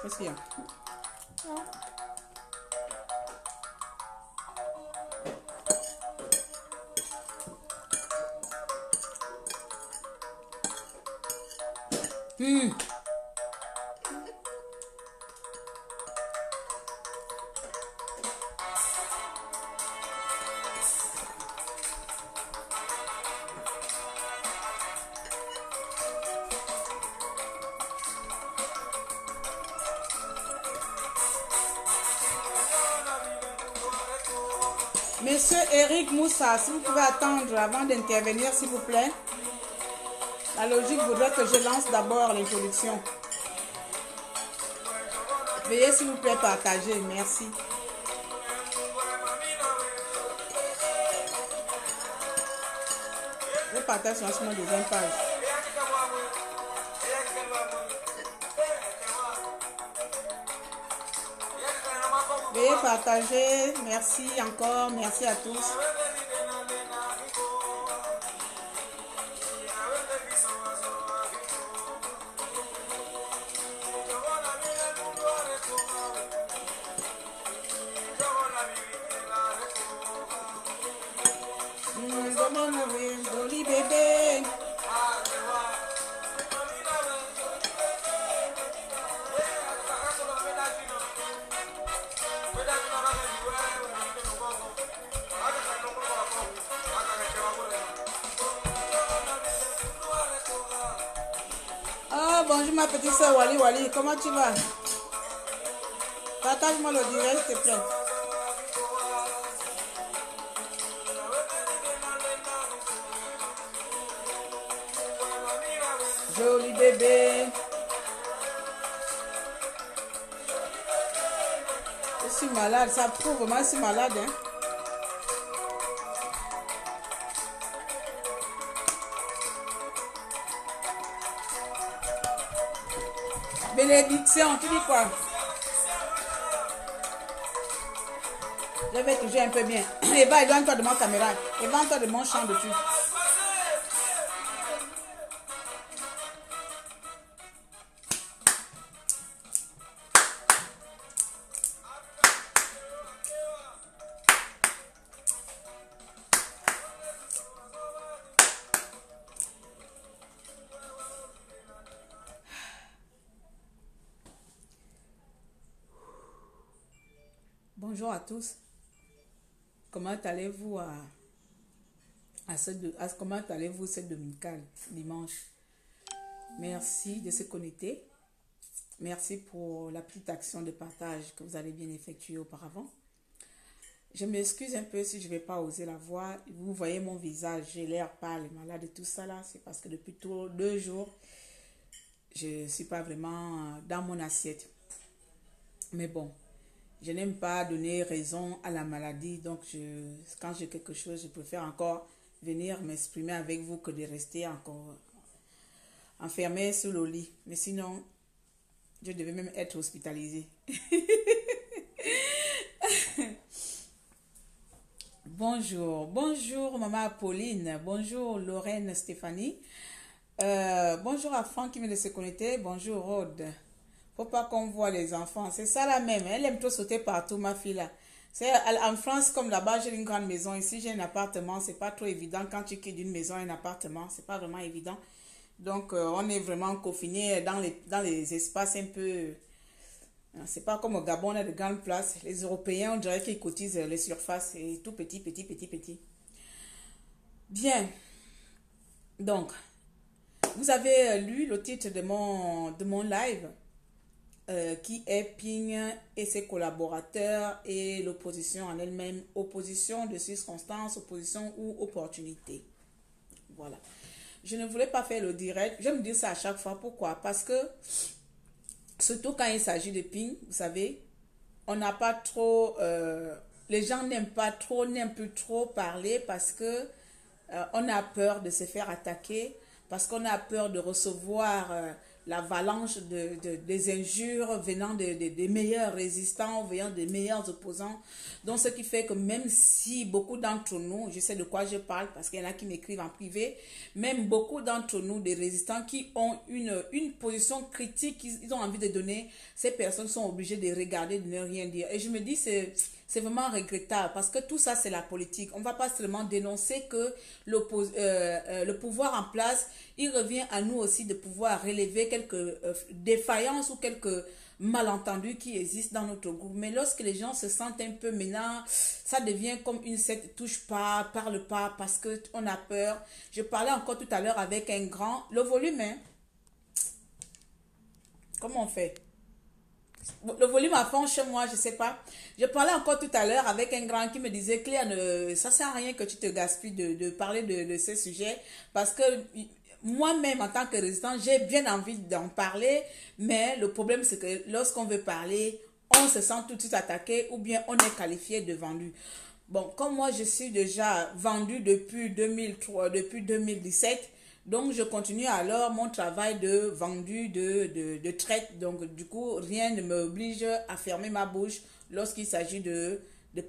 Qu'est-ce qu'il y a? Monsieur Eric Moussa, si vous pouvez attendre avant d'intervenir, s'il vous plaît. La logique voudrait que je lance d'abord l'introduction. Veuillez s'il vous plaît partager, merci. Je partage sur ma deuxième page. Veuillez partager, merci encore, merci à tous. Joli bébé. Oh, bonjour ma petite soeur Wali Wali, comment tu vas? Partage-moi le direct, s'il te plaît. Joli bébé. Je suis malade, ça prouve vraiment que je suis malade. Hein? Bénédiction, tu dis quoi? Je vais toujours un peu bien. Eva, éloigne-toi de mon caméra. Éloigne-toi de mon champ dessus. Bonjour à tous. Comment allez-vous comment allez-vous cette dominicale, dimanche? Merci de se connecter. Merci pour la petite action de partage que vous avez bien effectuée auparavant. Je m'excuse un peu si je ne vais pas oser la voir. Vous voyez mon visage, j'ai l'air pâle, malade et tout ça là. C'est parce que depuis 2 jours, je ne suis pas vraiment dans mon assiette. Mais bon. Je n'aime pas donner raison à la maladie, donc quand j'ai quelque chose, je préfère encore venir m'exprimer avec vous que de rester encore enfermé sous le lit. Mais sinon, je devais même être hospitalisée. Bonjour, bonjour maman Pauline, bonjour Lorraine Stéphanie, bonjour à Franck qui vient de se connecter, bonjour Rode. Faut pas qu'on voit les enfants. C'est ça la même. Elle aime trop sauter partout, ma fille là. En France, comme là-bas, j'ai une grande maison. Ici, j'ai un appartement. C'est pas trop évident. Quand tu quittes d'une maison à un appartement, c'est pas vraiment évident. Donc, on est vraiment confiné dans les espaces un peu... C'est pas comme au Gabon, on a de grandes places. Les Européens, on dirait qu'ils cotisent les surfaces. C'est tout petit, petit, petit, petit. Bien. Donc, vous avez lu le titre de mon live. Qui est Ping et ses collaborateurs et l'opposition en elle-même, opposition de circonstances, opposition ou opportunité. Voilà. Je ne voulais pas faire le direct. Je me dis ça à chaque fois. Pourquoi? Parce que, surtout quand il s'agit de Ping, vous savez, on n'a pas trop... les gens n'aiment plus trop parler parce que on a peur de se faire attaquer, parce qu'on a peur de recevoir l'avalanche des injures venant des meilleurs résistants, venant des meilleurs opposants. Donc, ce qui fait que même si beaucoup d'entre nous, je sais de quoi je parle parce qu'il y en a qui m'écrivent en privé, même beaucoup d'entre nous, des résistants qui ont une position critique, ils ont envie de donner, ces personnes sont obligées de regarder, de ne rien dire. Et je me dis, c'est vraiment regrettable parce que tout ça, c'est la politique. On ne va pas seulement dénoncer que le pouvoir en place, il revient à nous aussi de pouvoir relever quelques défaillances ou quelques malentendus qui existent dans notre groupe. Mais lorsque les gens se sentent un peu maintenant, ça devient comme une secte, touche pas, parle pas parce qu'on a peur. Je parlais encore tout à l'heure avec un grand, le volume, hein? Comment on fait? Le volume à fond chez moi, je sais pas. Je parlais encore tout à l'heure avec un grand qui me disait, Claire, ça sert à rien que tu te gaspilles de parler de ce sujet parce que moi-même, en tant que résistant, j'ai bien envie d'en parler, mais le problème, c'est que lorsqu'on veut parler, on se sent tout de suite attaqué ou bien on est qualifié de vendu. Bon, comme moi, je suis déjà vendu depuis 2003, depuis 2017, donc je continue alors mon travail de vendu, de traite. Donc, du coup, rien ne m'oblige à fermer ma bouche lorsqu'il s'agit de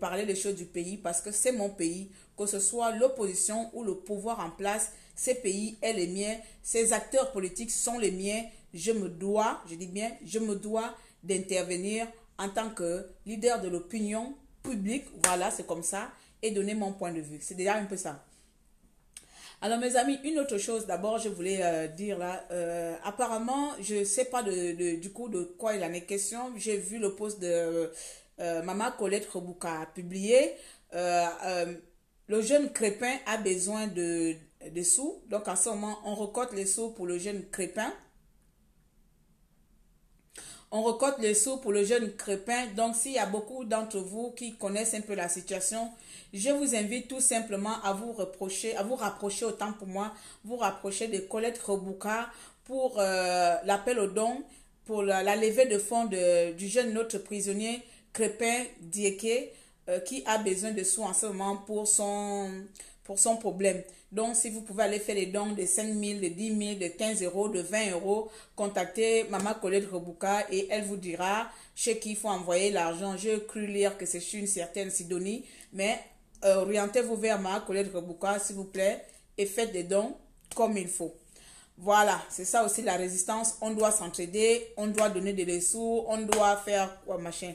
parler des choses du pays parce que c'est mon pays, que ce soit l'opposition ou le pouvoir en place, ces pays est les miens, ces acteurs politiques sont les miens. Je me dois, je dis bien, je me dois d'intervenir en tant que leader de l'opinion publique, voilà, c'est comme ça, et donner mon point de vue. C'est déjà un peu ça. Alors mes amis, une autre chose, d'abord je voulais dire là, apparemment je ne sais pas du coup de quoi il en est question, j'ai vu le post de Maman Colette Rebouka publié, le jeune Crépin a besoin de sous, donc en ce moment on recote les sous pour le jeune Crépin. On recote les sous pour le jeune Crépin. Donc, s'il y a beaucoup d'entre vous qui connaissent un peu la situation, je vous invite tout simplement à vous rapprocher autant pour moi, vous rapprocher de Colette Rebouka pour l'appel aux dons, pour la levée de fonds du jeune notre prisonnier Crépin Diéké qui a besoin de sous en ce moment pour son problème. Donc, si vous pouvez aller faire les dons de 5 000, de 10 000, de 15 euros, de 20 euros, contactez Maman Colette Rebouka et elle vous dira chez qui il faut envoyer l'argent. J'ai cru lire que c'est chez une certaine Sidonie, mais orientez-vous vers Maman Colette Rebouka, s'il vous plaît, et faites des dons comme il faut. Voilà, c'est ça aussi la résistance. On doit s'entraider, on doit donner des sous, on doit faire quoi, machin.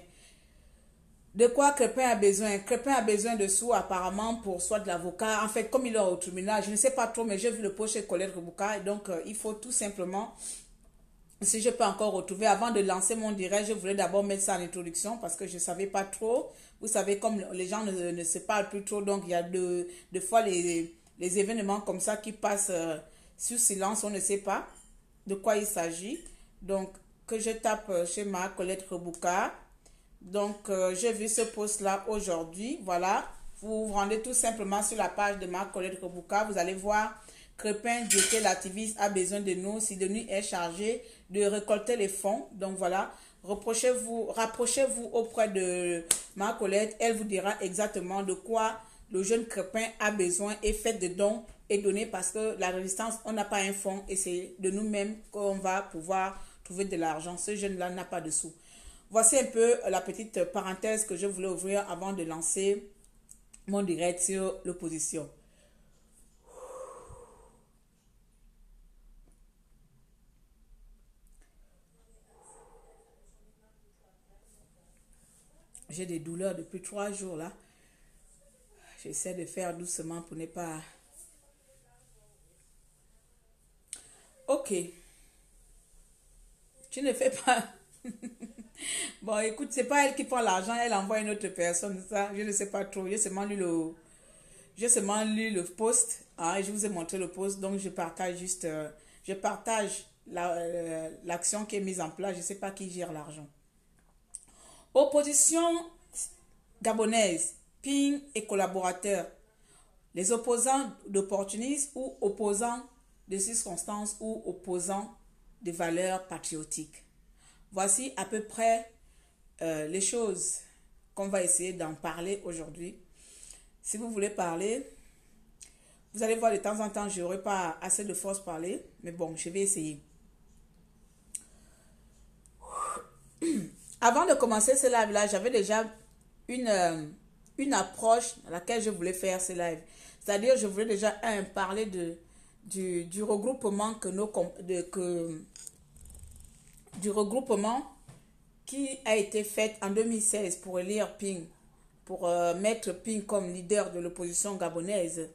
De quoi Crépin a besoin? Crépin a besoin de sous apparemment pour soit de l'avocat. En fait, comme il est au tribunal, je ne sais pas trop, mais j'ai vu le post chez Colette Rebouka. Donc, il faut tout simplement, si je peux encore retrouver, avant de lancer mon direct, je voulais d'abord mettre ça en introduction parce que je ne savais pas trop. Vous savez, comme les gens ne se parlent plus trop, donc il y a deux fois les événements comme ça qui passent sur silence, on ne sait pas de quoi il s'agit. Donc, que je tape chez ma Colette Rebouka. Donc, j'ai vu ce post-là aujourd'hui. Voilà. Vous vous rendez tout simplement sur la page de ma Colette Rebouka. Vous allez voir Crépin Diéké, l'activiste, a besoin de nous. Sidonie est chargée de récolter les fonds. Donc, voilà. Rapprochez-vous auprès de ma Colette. Elle vous dira exactement de quoi le jeune Crépin a besoin et faites des dons et donnez parce que la résistance, on n'a pas un fonds et c'est de nous-mêmes qu'on va pouvoir trouver de l'argent. Ce jeune-là n'a pas de sous. Voici un peu la petite parenthèse que je voulais ouvrir avant de lancer mon direct sur l'opposition. J'ai des douleurs depuis 3 jours là. J'essaie de faire doucement pour ne pas... Ok. Tu ne fais pas... Bon, écoute, c'est pas elle qui prend l'argent, elle envoie une autre personne, ça, je ne sais pas trop. J'ai seulement lu le post, hein, et je vous ai montré le post, donc je partage juste, je partage l'action qui est mise en place, je ne sais pas qui gère l'argent. Opposition gabonaise, PIN et collaborateurs, les opposants d'opportunisme ou opposants de circonstances ou opposants de valeurs patriotiques. Voici à peu près les choses qu'on va essayer d'en parler aujourd'hui. Si vous voulez parler, vous allez voir de temps en temps, je n'aurai pas assez de force pour parler, mais bon, je vais essayer. avant de commencer ce live-là, j'avais déjà une approche à laquelle je voulais faire ce live. C'est-à-dire, je voulais déjà, parler du regroupement du regroupement qui a été fait en 2016 pour élire Ping, pour mettre Ping comme leader de l'opposition gabonaise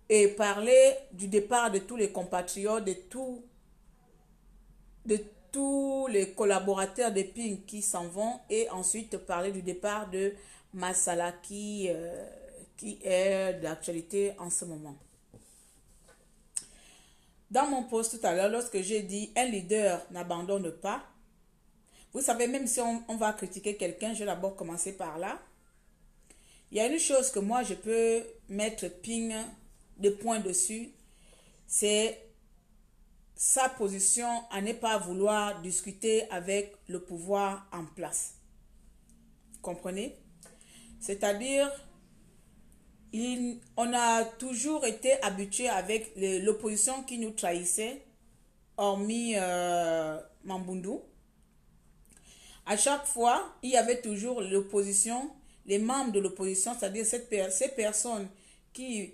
et parler du départ de tous les compatriotes, de tous les collaborateurs de Ping qui s'en vont et ensuite parler du départ de Massala qui est d'actualité en ce moment. Dans mon post tout à l'heure, lorsque j'ai dit un leader n'abandonne pas, vous savez, même si on va critiquer quelqu'un, je vais d'abord commencer par là. Il y a une chose que moi je peux mettre Ping de point dessus, c'est sa position à ne pas vouloir discuter avec le pouvoir en place. Comprenez? C'est-à-dire, on a toujours été habitué avec l'opposition qui nous trahissait, hormis Mambundu. À chaque fois, il y avait toujours l'opposition, les membres de l'opposition, c'est-à-dire ces personnes qui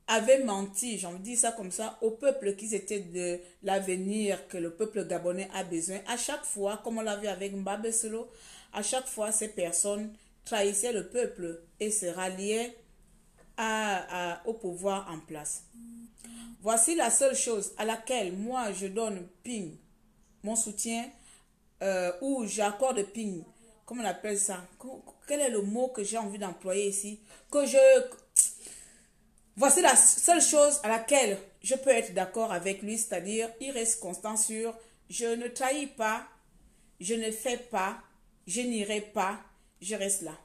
avaient menti, j'en dis ça comme ça, au peuple qui était de l'avenir que le peuple gabonais a besoin. À chaque fois, comme on l'a vu avec Mbabe Solo, à chaque fois, ces personnes trahissaient le peuple et se ralliaient au pouvoir en place. Voici la seule chose à laquelle moi je donne Ping mon soutien, ou j'accorde Ping, comment on appelle ça? Quel est le mot que j'ai envie d'employer ici? Voici la seule chose à laquelle je peux être d'accord avec lui, c'est-à-dire il reste constant sur je ne trahis pas, je ne fais pas, je n'irai pas, je reste là.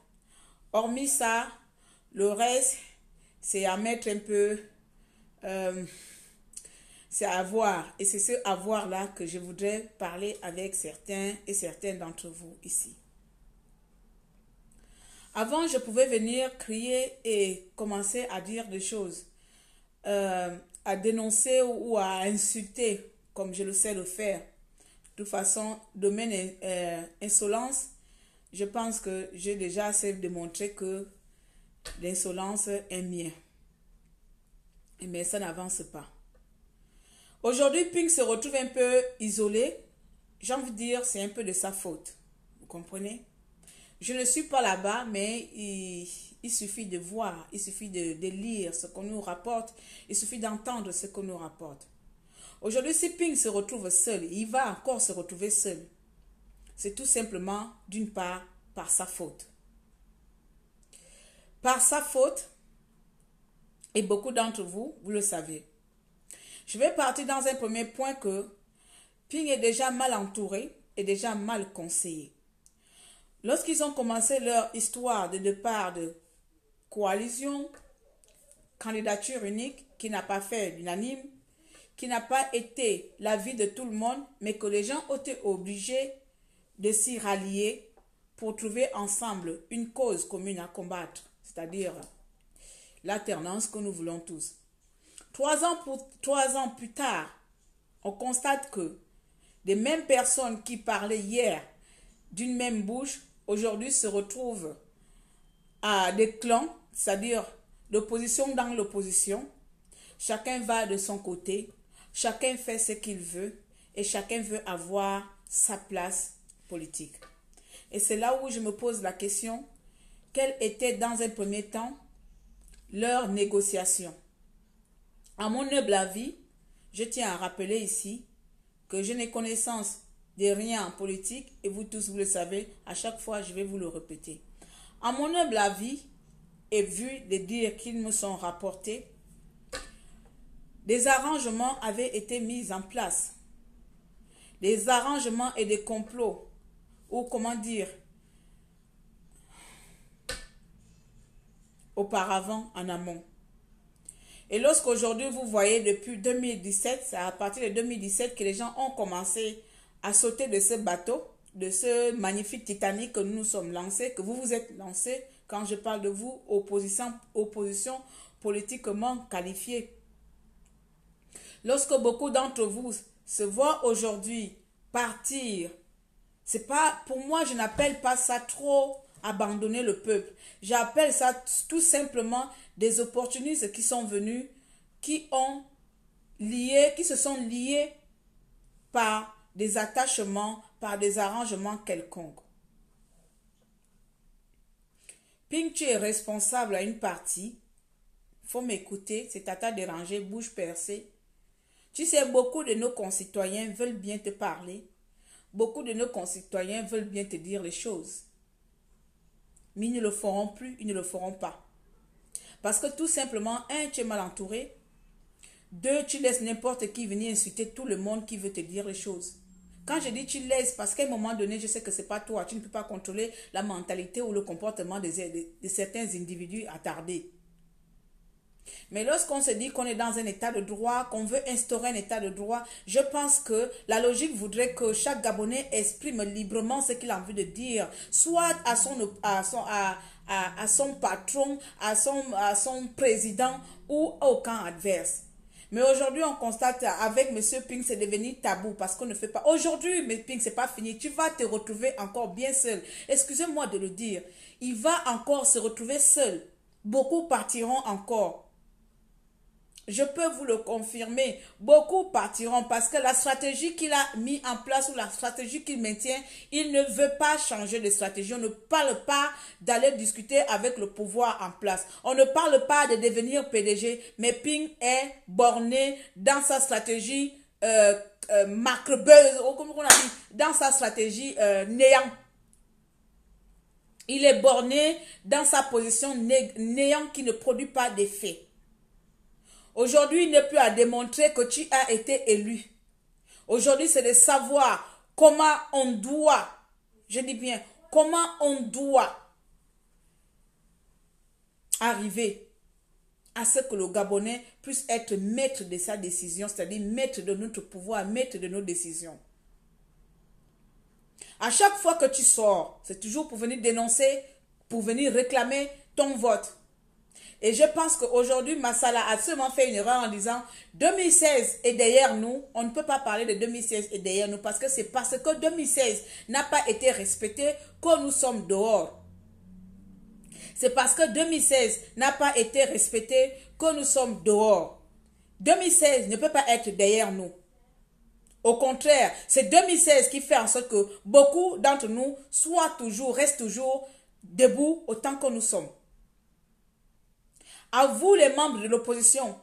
Hormis ça, le reste, c'est à mettre un peu, c'est à voir. Et c'est ce avoir-là que je voudrais parler avec certains et certaines d'entre vous ici. Avant, je pouvais venir crier et commencer à dire des choses, à dénoncer ou à insulter, comme je le sais le faire. De toute façon, domaine insolence, je pense que j'ai déjà assez démontré que l'insolence est mien. Mais ça n'avance pas. Aujourd'hui, Ping se retrouve un peu isolé. J'ai envie de dire, c'est un peu de sa faute. Vous comprenez? Je ne suis pas là-bas, mais il suffit de voir, il suffit de lire ce qu'on nous rapporte, il suffit d'entendre ce qu'on nous rapporte. Aujourd'hui, si Ping se retrouve seul, il va encore se retrouver seul. C'est tout simplement, d'une part, par sa faute. Par sa faute, et beaucoup d'entre vous, vous le savez. Je vais partir dans un premier point que Ping est déjà mal entouré et déjà mal conseillé. Lorsqu'ils ont commencé leur histoire de départ de coalition, candidature unique, qui n'a pas fait l'unanime, qui n'a pas été l'avis de tout le monde, mais que les gens ont été obligés de s'y rallier pour trouver ensemble une cause commune à combattre, c'est-à-dire l'alternance que nous voulons tous. 3 ans plus tard, on constate que les mêmes personnes qui parlaient hier d'une même bouche, aujourd'hui se retrouvent à des clans, c'est-à-dire l'opposition dans l'opposition. Chacun va de son côté, chacun fait ce qu'il veut et chacun veut avoir sa place politique. Et c'est là où je me pose la question, quelle était dans un premier temps leur négociation? À mon humble avis, je tiens à rappeler ici que je n'ai connaissance de rien en politique et vous tous vous le savez, à chaque fois je vais vous le répéter. À mon humble avis, et vu les dires qu'ils me sont rapportés, des arrangements avaient été mis en place. Des arrangements et des complots, ou comment dire, auparavant en amont. Et lorsqu'aujourd'hui vous voyez depuis 2017, c'est à partir de 2017 que les gens ont commencé à sauter de ce bateau, de ce magnifique Titanic que nous nous sommes lancés, que vous vous êtes lancés, quand je parle de vous, opposition politiquement qualifiée. Lorsque beaucoup d'entre vous se voient aujourd'hui partir C'est pas, pour moi, je n'appelle pas ça trop abandonner le peuple. J'appelle ça tout simplement des opportunistes qui sont venus, qui se sont liés par des attachements, par des arrangements quelconques. Ping, tu es responsable à une partie. Faut m'écouter, c'est tata dérangé, bouche percée. Tu sais, beaucoup de nos concitoyens veulent bien te parler. Beaucoup de nos concitoyens veulent bien te dire les choses. Mais ils ne le feront plus, ils ne le feront pas. Parce que tout simplement, un, tu es mal entouré. Deux, tu laisses n'importe qui venir insulter tout le monde qui veut te dire les choses. Quand je dis tu laisses, parce qu'à un moment donné, je sais que ce n'est pas toi. Tu ne peux pas contrôler la mentalité ou le comportement de certains individus attardés. Mais lorsqu'on se dit qu'on est dans un état de droit, qu'on veut instaurer un état de droit, je pense que la logique voudrait que chaque Gabonais exprime librement ce qu'il a envie de dire, soit à son patron, à son président ou au camp adverse. Mais aujourd'hui, on constate avec M. Ping, c'est devenu tabou parce qu'on ne fait pas. Aujourd'hui, M. Ping, c'est pas fini. Tu vas te retrouver encore bien seul. Excusez-moi de le dire. Il va encore se retrouver seul. Beaucoup partiront encore. Je peux vous le confirmer, beaucoup partiront parce que la stratégie qu'il a mis en place ou la stratégie qu'il maintient, il ne veut pas changer de stratégie. On ne parle pas d'aller discuter avec le pouvoir en place. On ne parle pas de devenir PDG, mais Ping est borné dans sa stratégie macrebeuse, ou comme on a dit, dans sa stratégie néant. Il est borné dans sa position néant qui ne produit pas d'effet. Aujourd'hui, il n'est plus à démontrer que tu as été élu. Aujourd'hui, c'est de savoir comment on doit, je dis bien, comment on doit arriver à ce que le Gabonais puisse être maître de sa décision, c'est-à-dire maître de notre pouvoir, maître de nos décisions. À chaque fois que tu sors, c'est toujours pour venir dénoncer, pour venir réclamer ton vote. Et je pense qu'aujourd'hui, Massala a seulement fait une erreur en disant 2016 est derrière nous. On ne peut pas parler de 2016 est derrière nous parce que c'est parce que 2016 n'a pas été respecté que nous sommes dehors. C'est parce que 2016 n'a pas été respecté que nous sommes dehors. 2016 ne peut pas être derrière nous. Au contraire, c'est 2016 qui fait en sorte que beaucoup d'entre nous restent toujours debout autant que nous sommes. À vous, les membres de l'opposition,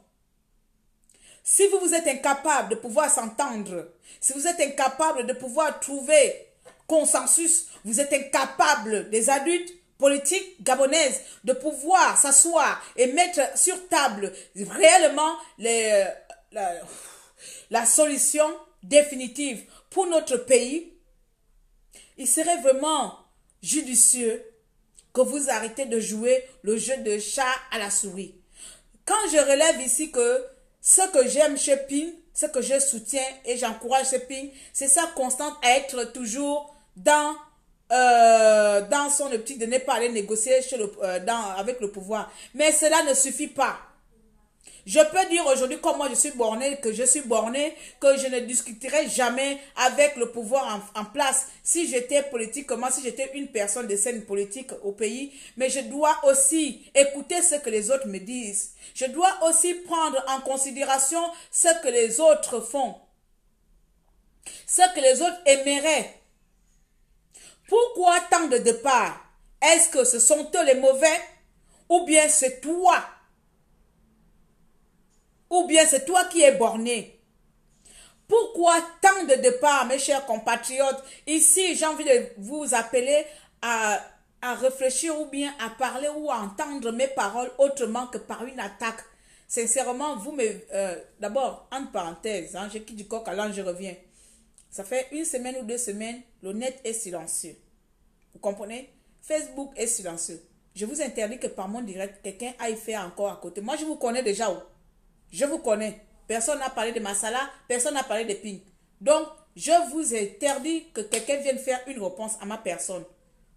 si vous êtes incapables de pouvoir s'entendre, si vous êtes incapables de pouvoir trouver consensus, vous êtes incapables, des adultes politiques gabonaises, de pouvoir s'asseoir et mettre sur table réellement la solution définitive pour notre pays, il serait vraiment judicieux que vous arrêtez de jouer le jeu de chat à la souris. Quand je relève ici que ce que j'aime chez Ping, ce que je soutiens et j'encourage chez Ping, c'est sa constante à être toujours dans son optique de ne pas aller négocier avec le pouvoir. Mais cela ne suffit pas. Je peux dire aujourd'hui comme moi je suis borné, que je ne discuterai jamais avec le pouvoir en place si j'étais politiquement, si j'étais une personne de scène politique au pays. Mais je dois aussi écouter ce que les autres me disent. Je dois aussi prendre en considération ce que les autres font. Ce que les autres aimeraient. Pourquoi tant de départs? Est-ce que ce sont eux les mauvais? Ou bien c'est toi? Ou bien c'est toi qui es borné? Pourquoi tant de départs, mes chers compatriotes? Ici, j'ai envie de vous appeler à réfléchir ou bien à parler ou à entendre mes paroles autrement que par une attaque. Sincèrement, d'abord, entre parenthèses, je quitte du coq à l'âne, je reviens. Ça fait 1 semaine ou 2 semaines, le net est silencieux. Vous comprenez? Facebook est silencieux. Je vous interdis que par mon direct, quelqu'un aille faire encore à côté. Moi, je vous connais déjà. Je vous connais. Personne n'a parlé de Massala, personne n'a parlé de Ping. Donc, je vous interdis que quelqu'un vienne faire une réponse à ma personne.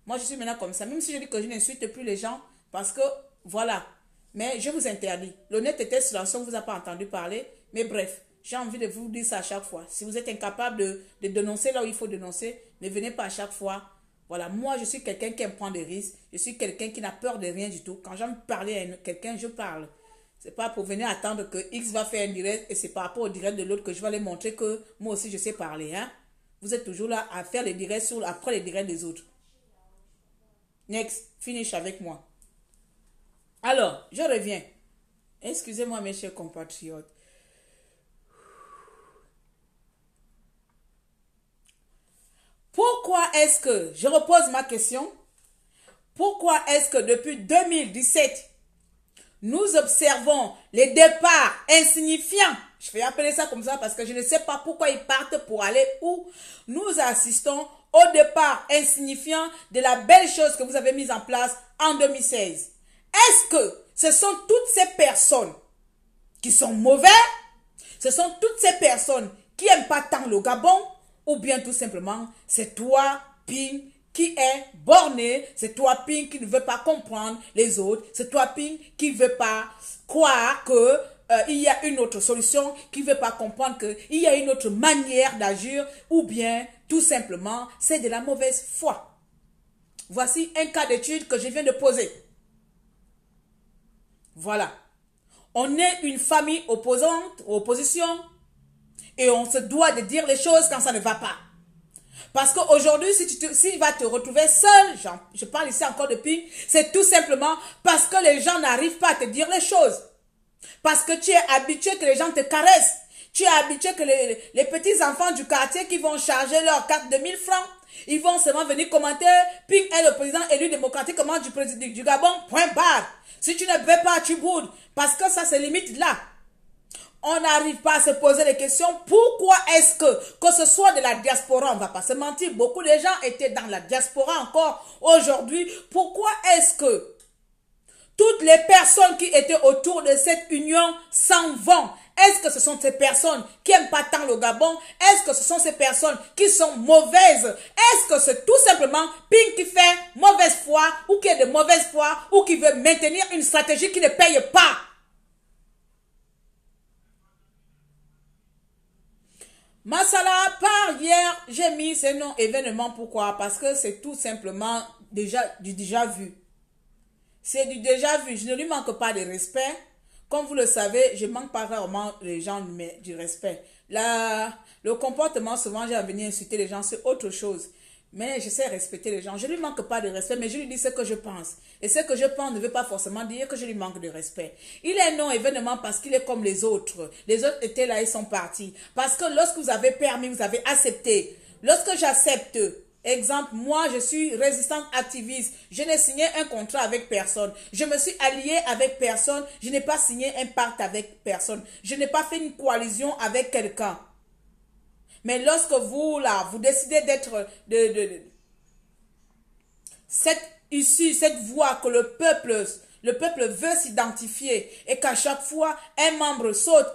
Moi, je suis maintenant comme ça. Même si je dis que je n'insulte plus les gens, parce que, voilà. Mais je vous interdis. Le net était silencieux, on ne vous a pas entendu parler. Mais bref, J'ai envie de vous dire ça à chaque fois. Si vous êtes incapable de dénoncer là où il faut dénoncer, ne venez pas à chaque fois. Voilà, moi, je suis quelqu'un qui aime prendre des risques. Je suis quelqu'un qui n'a peur de rien du tout. Quand j'aime parler à quelqu'un, je parle. C'est pas pour venir attendre que X va faire un direct et c'est par rapport au direct de l'autre que je vais aller montrer que moi aussi, je sais parler. Hein? Vous êtes toujours là à faire les directs après les directs des autres. Next, finish avec moi. Alors, je reviens. Excusez-moi, mes chers compatriotes. Pourquoi est-ce que, je repose ma question, pourquoi est-ce que depuis 2017, nous observons les départs insignifiants, je vais appeler ça comme ça parce que je ne sais pas pourquoi ils partent pour aller où, nous assistons au départ insignifiant de la belle chose que vous avez mise en place en 2016. Est-ce que ce sont toutes ces personnes qui sont mauvaises? Ce sont toutes ces personnes qui n'aiment pas tant le Gabon? Ou bien tout simplement, c'est toi, Ping, qui est borné, c'est toi, Ping, qui ne veut pas comprendre les autres, c'est toi, Ping, qui ne veut pas croire que il y a une autre solution, qui ne veut pas comprendre qu'il y a une autre manière d'agir, ou bien tout simplement, c'est de la mauvaise foi. Voici un cas d'étude que je viens de poser. Voilà. On est une famille opposante, opposition, et on se doit de dire les choses quand ça ne va pas. Parce qu'aujourd'hui, s'il va te retrouver seul, je parle ici encore de Ping, c'est tout simplement parce que les gens n'arrivent pas à te dire les choses. Parce que tu es habitué que les gens te caressent. Tu es habitué que les petits enfants du quartier qui vont charger leur carte de 1000 francs, ils vont seulement venir commenter, Ping est le président élu démocratiquement du Gabon, point barre. Si tu ne veux pas, tu boudes. Parce que ça se limite là. On n'arrive pas à se poser les questions. Pourquoi est-ce que ce soit de la diaspora, on ne va pas se mentir, beaucoup de gens étaient dans la diaspora encore aujourd'hui. Pourquoi est-ce que toutes les personnes qui étaient autour de cette union s'en vont? Est-ce que ce sont ces personnes qui n'aiment pas tant le Gabon? Est-ce que ce sont ces personnes qui sont mauvaises? Est-ce que c'est tout simplement Ping qui fait mauvaise foi ou qui est de mauvaise foi ou qui veut maintenir une stratégie qui ne paye pas? Masala, par hier, j'ai mis ce nom événement. Pourquoi? Parce que c'est tout simplement du déjà vu. C'est du déjà vu. Je ne lui manque pas de respect. Comme vous le savez, je manque pas vraiment les gens du respect. Le comportement, souvent, j'ai à venir insulter les gens, c'est autre chose. Mais je sais respecter les gens. Je ne lui manque pas de respect, mais je lui dis ce que je pense. Et ce que je pense ne veut pas forcément dire que je lui manque de respect. Il est non événement parce qu'il est comme les autres. Les autres étaient là, ils sont partis. Parce que lorsque vous avez permis, vous avez accepté. Lorsque j'accepte, exemple, moi je suis résistante activiste. Je n'ai signé un contrat avec personne. Je me suis alliée avec personne. Je n'ai pas signé un pacte avec personne. Je n'ai pas fait une coalition avec quelqu'un. Mais lorsque vous, là, vous décidez d'être cette voix que le peuple veut s'identifier et qu'à chaque fois, un membre saute,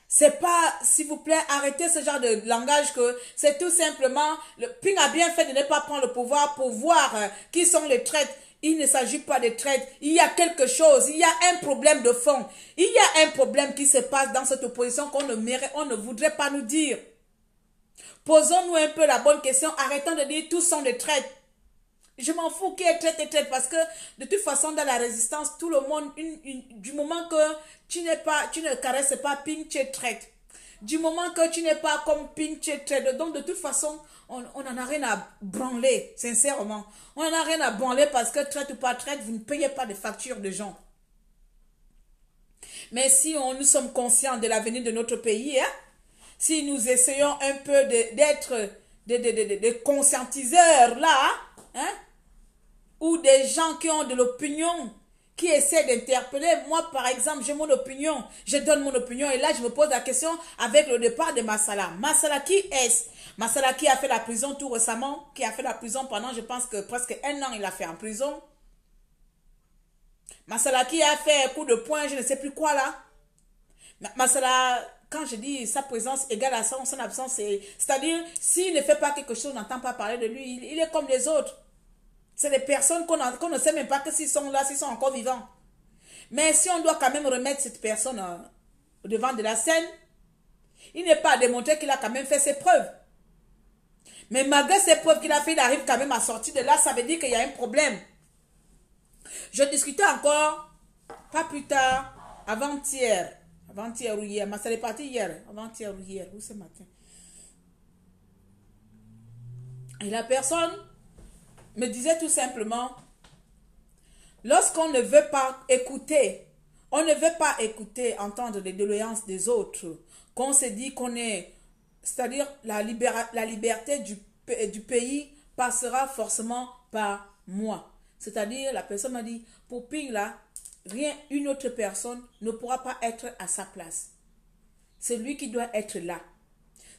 c'est pas, s'il vous plaît, arrêtez ce genre de langage que c'est tout simplement, le Ping a bien fait de ne pas prendre le pouvoir pour voir qui sont les traîtres. Il ne s'agit pas de traite. Il y a quelque chose. Il y a un problème de fond. Il y a un problème qui se passe dans cette opposition qu'on ne voudrait pas nous dire. Posons-nous un peu la bonne question. Arrêtons de dire tous sont des traites. Je m'en fous qui est traite et traite parce que de toute façon dans la résistance, tout le monde, du moment que tu ne caresses pas Ping, tu es traite. Du moment que tu n'es pas comme Ping, tu es traite. Donc de toute façon, on n'en a rien à branler, sincèrement. On n'en a rien à branler parce que traite ou pas traite, vous ne payez pas de facture de gens. Mais si nous sommes conscients de l'avenir de notre pays, hein, si nous essayons un peu d'être des conscientiseurs là, hein, ou des gens qui ont de l'opinion, qui essaient d'interpeller. Moi, par exemple, j'ai mon opinion. Je donne mon opinion et là, je me pose la question avec le départ de Masala. Masala, qui est-ce? Masala qui a fait la prison tout récemment, qui a fait la prison pendant, je pense que presque 1 an, il a fait en prison. Masala qui a fait un coup de poing, je ne sais plus quoi là. Masala, quand je dis sa présence égale à son absence, c'est-à-dire, s'il ne fait pas quelque chose, on n'entend pas parler de lui, il est comme les autres. C'est des personnes qu'on ne sait même pas que s'ils sont là, s'ils sont encore vivants. Mais si on doit quand même remettre cette personne au devant de la scène, Il n'est pas à démontrer qu'il a quand même fait ses preuves. Mais malgré ces preuves qu'il a fait, il arrive quand même à sortir de là. Ça veut dire qu'il y a un problème. Je discutais encore, pas plus tard, avant-hier. Avant-hier ou hier. Mais ça est parti hier. Avant-hier ou hier. Ou ce matin. Et la personne me disait tout simplement, lorsqu'on ne veut pas écouter, on ne veut pas écouter, entendre les doléances des autres, qu'on se dit qu'on est, c'est-à-dire la liberté du pays passera forcément par moi. C'est-à-dire, la personne m'a dit, pour Ping là, une autre personne ne pourra pas être à sa place. C'est lui qui doit être là.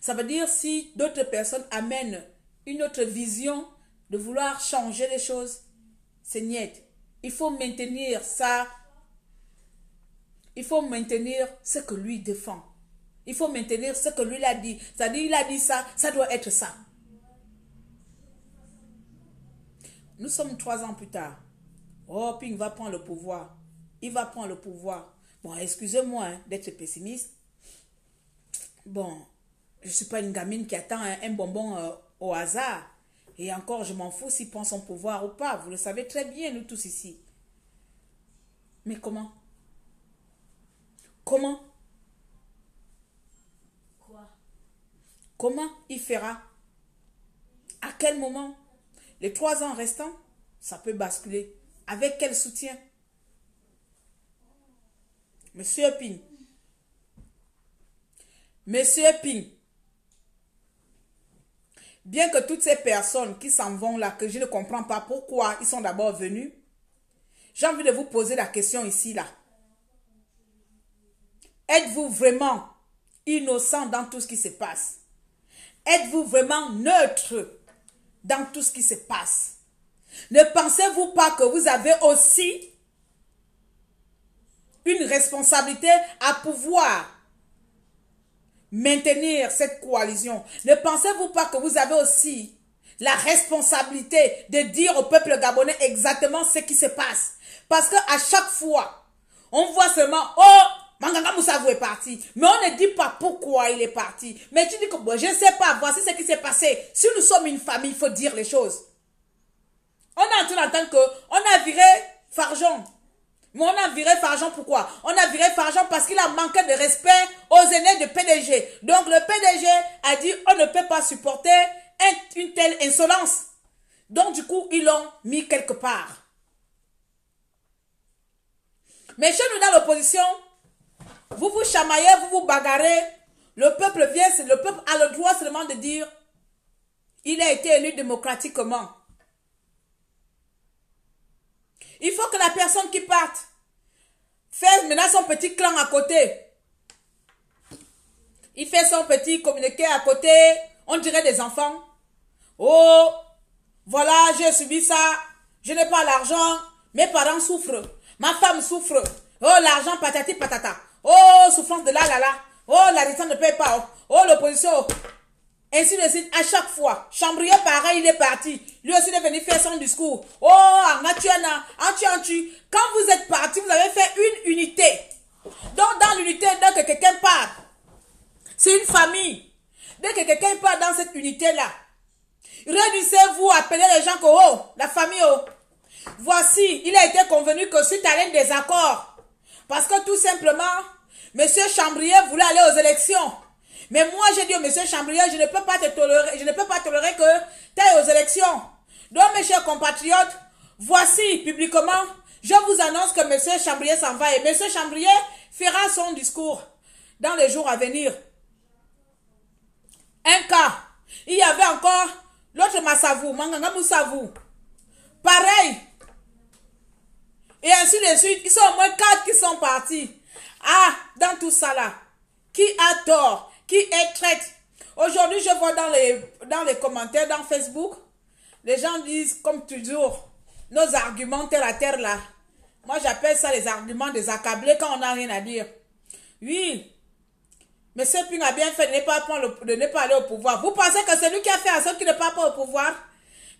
Ça veut dire, si d'autres personnes amènent une autre vision de vouloir changer les choses, c'est niet. Il faut maintenir ça. Il faut maintenir ce que lui défend. Il faut maintenir ce que lui a dit. C'est-à-dire, il a dit ça, ça doit être ça. Nous sommes 3 ans plus tard. Oh, Ping va prendre le pouvoir. Il va prendre le pouvoir. Bon, excusez-moi hein, d'être pessimiste. Bon, je ne suis pas une gamine qui attend un bonbon au hasard. Et encore, je m'en fous s'il prend son pouvoir ou pas. Vous le savez très bien, nous tous ici. Mais comment? Comment? Quoi? Comment il fera? À quel moment? Les 3 ans restants, ça peut basculer. Avec quel soutien? Monsieur Ping. Monsieur Ping. Bien que toutes ces personnes qui s'en vont là, que je ne comprends pas pourquoi ils sont d'abord venus, j'ai envie de vous poser la question ici, là. Êtes-vous vraiment innocent dans tout ce qui se passe? Êtes-vous vraiment neutre dans tout ce qui se passe? Ne pensez-vous pas que vous avez aussi une responsabilité à pouvoir maintenir cette coalition? Ne pensez-vous pas que vous avez aussi la responsabilité de dire au peuple gabonais exactement ce qui se passe? Parce qu'à chaque fois, on voit seulement, oh, Manganga Moussavou est parti. Mais on ne dit pas pourquoi il est parti. Mais tu dis que bon, je ne sais pas, voici ce qui s'est passé. Si nous sommes une famille, il faut dire les choses. On est en train d'entendre qu'on a viré Farjon. Mais on a viré Farjon pourquoi? On a viré Farjon parce qu'il a manqué de respect aux aînés du PDG. Donc le PDG a dit on ne peut pas supporter une telle insolence. Donc du coup, ils l'ont mis quelque part. Mais chez nous dans l'opposition, vous vous chamaillez, vous vous bagarrez. Le peuple vient, le peuple a le droit seulement de dire il a été élu démocratiquement. Il faut que la personne qui parte fasse maintenant son petit clan à côté. Il fait son petit communiqué à côté. On dirait des enfants. Oh, voilà, j'ai subi ça. Je n'ai pas l'argent. Mes parents souffrent. Ma femme souffre. Oh, l'argent patati patata. Oh, souffrance de là, là, là. Oh, la résidence ne paye pas. Oh, l'opposition. Ainsi de suite, à chaque fois. Chambrier, pareil, il est parti. Lui aussi, il est venu faire son discours. Oh, quand vous êtes parti, vous avez fait une unité. Donc, dans l'unité, dès que quelqu'un part, c'est une famille. Dès que quelqu'un part dans cette unité-là, réunissez-vous, appelez les gens que, oh, la famille, oh. Voici, il a été convenu que suite à l'un des accords, parce que tout simplement, monsieur Chambrier voulait aller aux élections. Mais moi, j'ai dit au monsieur Chambrier, je ne peux pas te tolérer, que tu ailles aux élections. Donc, mes chers compatriotes, voici, publiquement, je vous annonce que monsieur Chambrier s'en va. Et monsieur Chambrier fera son discours dans les jours à venir. Un cas, il y avait encore l'autre Massavou, Manganga Moussavou. Pareil. Et ainsi de suite, ils sont au moins 4 qui sont partis. Ah, dans tout ça là, qui a tort? Qui est traite? Aujourd'hui, je vois dans les commentaires, dans Facebook, les gens disent, comme toujours, nos arguments terre à terre là. Moi, j'appelle ça les arguments des accablés quand on n'a rien à dire. Oui, M. Ping a bien fait de ne pas aller au pouvoir. Vous pensez que c'est lui qui a fait en sorte qu'il ne part pas au pouvoir?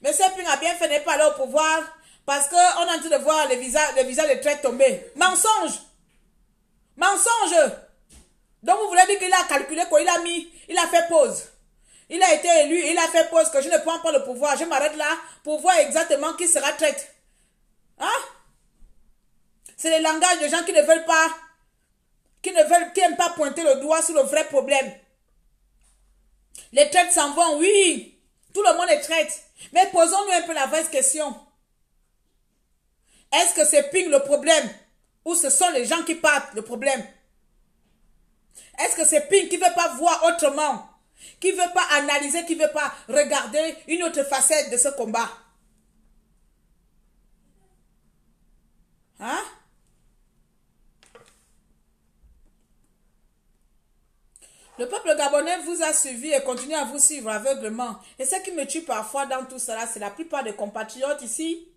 M. Ping a bien fait de ne pas aller au pouvoir parce qu'on est en train de voir le visa de traite tomber. Mensonge! Mensonge! Donc vous voulez dire qu'il a calculé quoi? Il a fait pause. Il a été élu, il a fait pause que je ne prends pas le pouvoir. Je m'arrête là pour voir exactement qui sera traite. Hein? C'est le langage de gens qui ne veulent pas, qui n'aiment pas pointer le doigt sur le vrai problème. Les traites s'en vont, oui. Tout le monde est traite. Mais posons-nous un peu la vraie question. Est-ce que c'est Ping le problème? Ou ce sont les gens qui partent le problème? Est-ce que c'est Ping qui ne veut pas voir autrement? Qui ne veut pas analyser, qui ne veut pas regarder une autre facette de ce combat? Hein? Le peuple gabonais vous a suivi et continue à vous suivre aveuglement. Et ce qui me tue parfois dans tout cela, c'est la plupart des compatriotes ici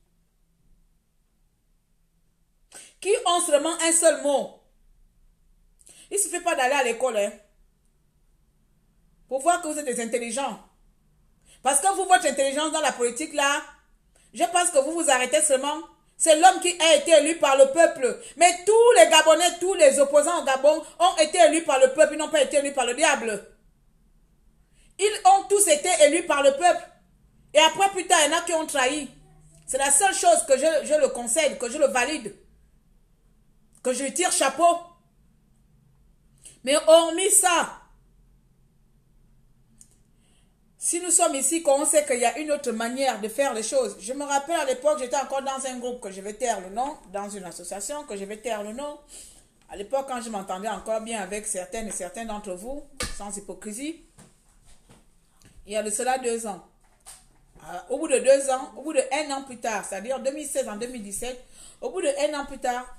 qui ont seulement un seul mot. Il ne suffit pas d'aller à l'école pour voir que vous êtes des intelligents. Parce que vous, votre intelligence dans la politique là, je pense que vous vous arrêtez seulement. C'est l'homme qui a été élu par le peuple. Mais tous les Gabonais, tous les opposants au Gabon ont été élus par le peuple. Ils n'ont pas été élus par le diable. Ils ont tous été élus par le peuple. Et après, plus tard, il y en a qui ont trahi. C'est la seule chose que je le concède, que je le valide. Que je tire chapeau. Mais hormis ça, si nous sommes ici, qu'on sait qu'il y a une autre manière de faire les choses. Je me rappelle à l'époque, j'étais encore dans un groupe que je vais taire le nom, dans une association que je vais taire le nom. À l'époque, quand je m'entendais encore bien avec certaines et certains d'entre vous, sans hypocrisie, il y a de cela 2 ans. Au bout de 2 ans, au bout de 1 an plus tard, c'est-à-dire 2016 en 2017, au bout de 1 an plus tard,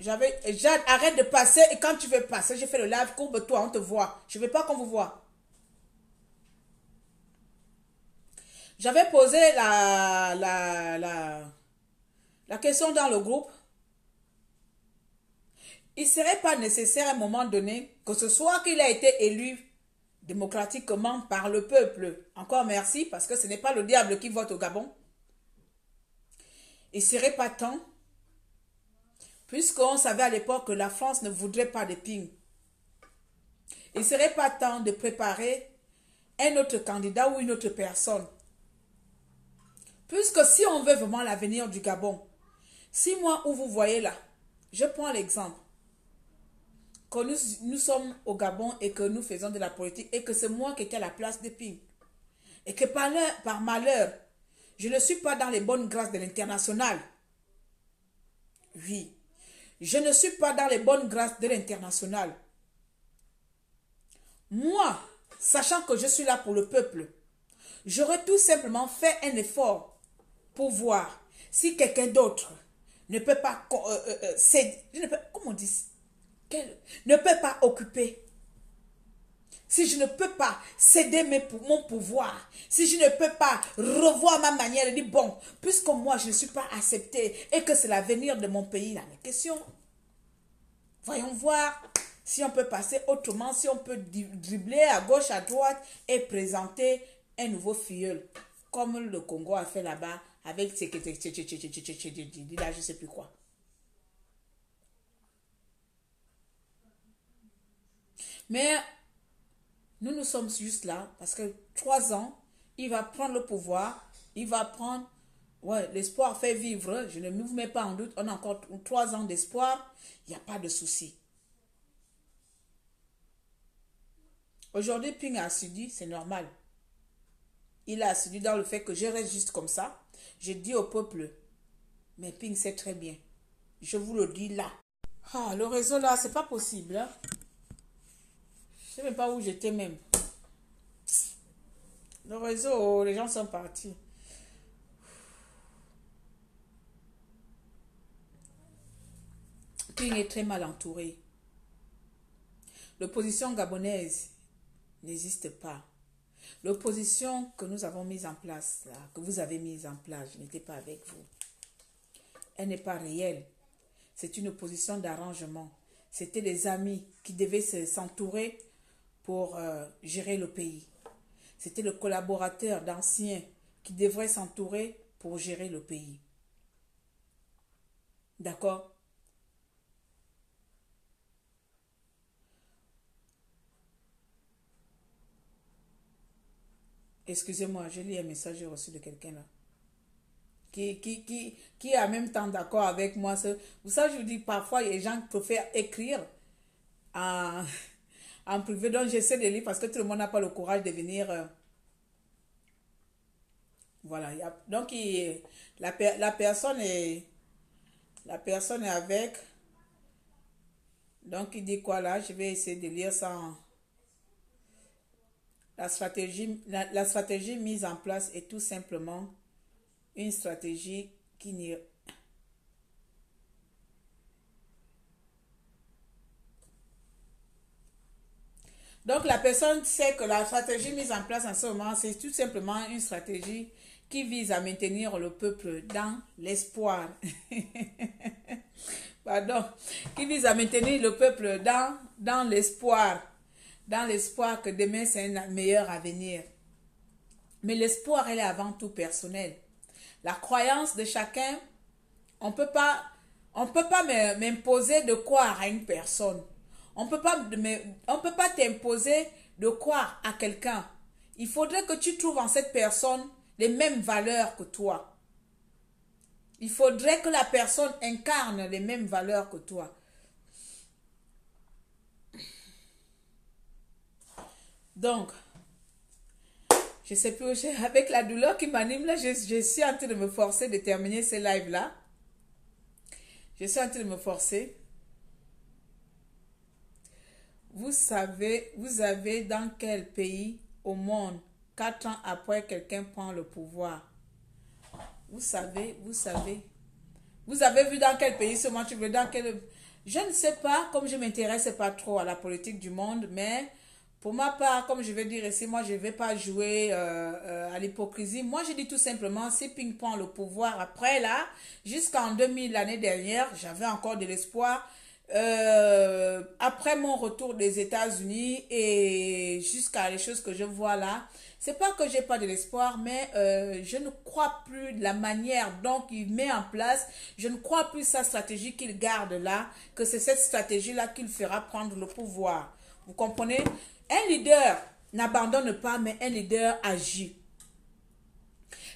arrête de passer et quand tu veux passer, j'ai fait le live, courbe-toi, on te voit. Je ne veux pas qu'on vous voit. J'avais posé la question dans le groupe. Il ne serait pas nécessaire à un moment donné que ce soit qu'il a été élu démocratiquement par le peuple. Encore merci, parce que ce n'est pas le diable qui vote au Gabon. Il ne serait pas temps, puisqu'on savait à l'époque que la France ne voudrait pas de Ping. Il ne serait pas temps de préparer un autre candidat ou une autre personne. Puisque si on veut vraiment l'avenir du Gabon, si moi où vous voyez là, je prends l'exemple, que nous sommes au Gabon et que nous faisons de la politique et que c'est moi qui étais à la place de Ping. Et que par malheur, je ne suis pas dans les bonnes grâces de l'international. Oui, je ne suis pas dans les bonnes grâces de l'international. Moi, sachant que je suis là pour le peuple, j'aurais tout simplement fait un effort pour voir si quelqu'un d'autre ne peut pas comment on dit, ne peut pas occuper, si je ne peux pas céder mon pouvoir, si je ne peux pas revoir ma manière de dire bon, puisque moi je ne suis pas accepté et que c'est l'avenir de mon pays là, mais question, voyons voir si on peut passer autrement, si on peut dribbler à gauche, à droite et présenter un nouveau filleul, comme le Congo a fait là-bas avec là, je ne sais plus quoi. Mais nous sommes juste là parce que 3 ans, il va prendre le pouvoir, il va prendre, ouais, l'espoir fait vivre, je ne vous mets pas en doute, on a encore 3 ans d'espoir, il n'y a pas de souci. Aujourd'hui, Ping a suivi, c'est normal. Il a suivi dans le fait que je reste juste comme ça. Je dis au peuple, mais Ping sait très bien. Je vous le dis là. Ah, le réseau là, c'est pas possible. Hein? Je sais même pas où j'étais même. Le réseau, les gens sont partis. Ping est très mal entouré. L'opposition gabonaise n'existe pas. L'opposition que nous avons mise en place, là, que vous avez mise en place, je n'étais pas avec vous. Elle n'est pas réelle. C'est une opposition d'arrangement. C'était des amis qui devaient s'entourer pour gérer le pays. C'était le collaborateur d'anciens qui devrait s'entourer pour gérer le pays. D'accord? Excusez-moi, je lis un message reçu de quelqu'un là. Qui est en même temps d'accord avec moi. Vous savez, je vous dis, parfois, les gens préfèrent écrire en, en privé. Donc, j'essaie de lire parce que tout le monde n'a pas le courage de venir. Voilà. Donc, la personne est avec. Donc, il dit quoi là? Je vais essayer de lire ça. La stratégie mise en place est tout simplement une stratégie qui n'y... Donc la personne sait que la stratégie mise en place en ce moment, c'est tout simplement une stratégie qui vise à maintenir le peuple dans l'espoir. Pardon. Qui vise à maintenir le peuple dans l'espoir. Dans l'espoir que demain c'est un meilleur avenir. Mais l'espoir, elle est avant tout personnel. La croyance de chacun, on peut pas m'imposer de croire à une personne. On peut pas t'imposer de croire à quelqu'un. Il faudrait que tu trouves en cette personne les mêmes valeurs que toi. Il faudrait que la personne incarne les mêmes valeurs que toi. Donc, je sais plus, avec la douleur qui m'anime là, je suis en train de me forcer de terminer ce live là. Je suis en train de me forcer. Vous avez dans quel pays au monde, 4 ans après quelqu'un prend le pouvoir? Vous avez vu dans quel pays seulement tu veux, dans quel... Je ne sais pas, comme je ne m'intéresse pas trop à la politique du monde, mais pour ma part, comme je vais dire ici, moi je ne vais pas jouer à l'hypocrisie. Moi je dis tout simplement, si Ping prend le pouvoir après là, jusqu'en 2000, l'année dernière, j'avais encore de l'espoir. Après mon retour des États-Unis et jusqu'à les choses que je vois là, c'est pas que j'ai pas de l'espoir, mais je ne crois plus de la manière dont il met en place, je ne crois plus sa stratégie qu'il garde là, que c'est cette stratégie là qu'il fera prendre le pouvoir. Vous comprenez? Un leader n'abandonne pas, mais un leader agit.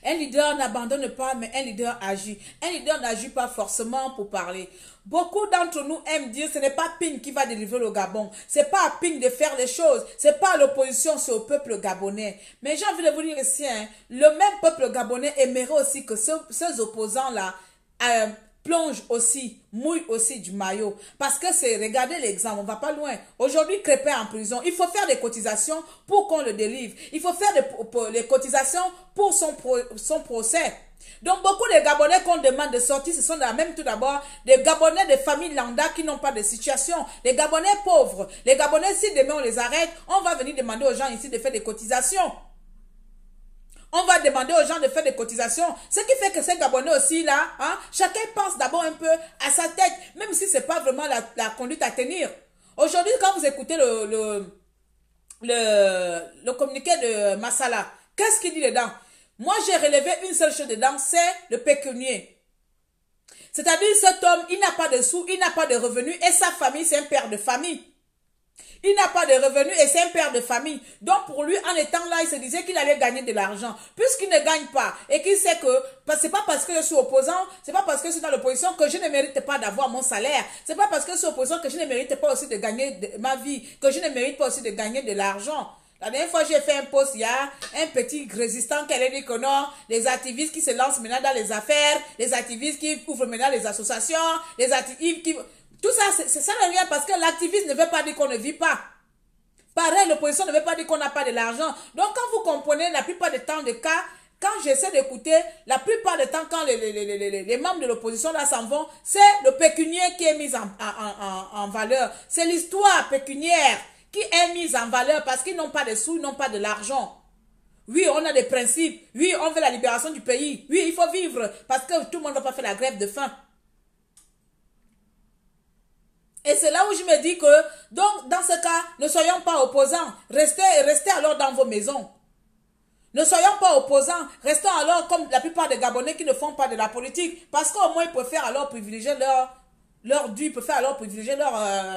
Un leader n'abandonne pas, mais un leader agit. Un leader n'agit pas forcément pour parler. Beaucoup d'entre nous aiment dire ce n'est pas Ping qui va délivrer le Gabon. C'est pas à Ping de faire les choses. C'est pas à l'opposition, c'est au peuple gabonais. Mais j'ai envie de vous dire ici, hein, le même peuple gabonais aimerait aussi que ces opposants-là plonge aussi, mouille aussi du maillot. Parce que c'est, regardez l'exemple, on va pas loin. Aujourd'hui, Crépin est en prison. Il faut faire des cotisations pour qu'on le délivre. Il faut faire des cotisations pour son procès. Donc, beaucoup de Gabonais qu'on demande de sortir, ce sont même tout d'abord des Gabonais de familles lambda qui n'ont pas de situation. Les Gabonais pauvres. Les Gabonais, si demain on les arrête, on va venir demander aux gens ici de faire des cotisations. On va demander aux gens de faire des cotisations. Ce qui fait que ces Gabonais aussi là, hein, chacun pense d'abord un peu à sa tête, même si ce n'est pas vraiment la conduite à tenir. Aujourd'hui, quand vous écoutez le communiqué de Massala, qu'est-ce qu'il dit dedans? Moi, j'ai relevé une seule chose dedans, c'est le pécunier. C'est-à-dire, cet homme, il n'a pas de sous, il n'a pas de revenus, et sa famille, c'est un père de famille. Il n'a pas de revenus et c'est un père de famille. Donc pour lui, en étant là, il se disait qu'il allait gagner de l'argent. Puisqu'il ne gagne pas et qu'il sait que c'est pas parce que je suis opposant, c'est pas parce que je suis dans l'opposition que je ne mérite pas d'avoir mon salaire. C'est pas parce que je suis opposant que je ne mérite pas aussi de gagner ma vie, que je ne mérite pas aussi de gagner de l'argent. La dernière fois, j'ai fait un post, il y a un petit résistant qui a dit que non, les activistes qui se lancent maintenant dans les affaires, les activistes qui ouvrent maintenant les associations, les activistes qui... Tout ça, ça ne rien parce que l'activiste ne veut pas dire qu'on ne vit pas. Pareil, l'opposition ne veut pas dire qu'on n'a pas de l'argent. Donc, quand vous comprenez, la plupart des temps de cas, quand j'essaie d'écouter, la plupart du temps, quand les membres de l'opposition là s'en vont, c'est le pécunier qui est mis en valeur. C'est l'histoire pécuniaire qui est mise en valeur parce qu'ils n'ont pas de sous, ils n'ont pas de l'argent. Oui, on a des principes. Oui, on veut la libération du pays. Oui, il faut vivre parce que tout le monde ne va pas faire la grève de faim. Et c'est là où je me dis que, donc, dans ce cas, ne soyons pas opposants. Restez alors dans vos maisons. Ne soyons pas opposants. Restons alors comme la plupart des Gabonais qui ne font pas de la politique. Parce qu'au moins, ils préfèrent alors privilégier leur dû, ils préfèrent alors privilégier leur,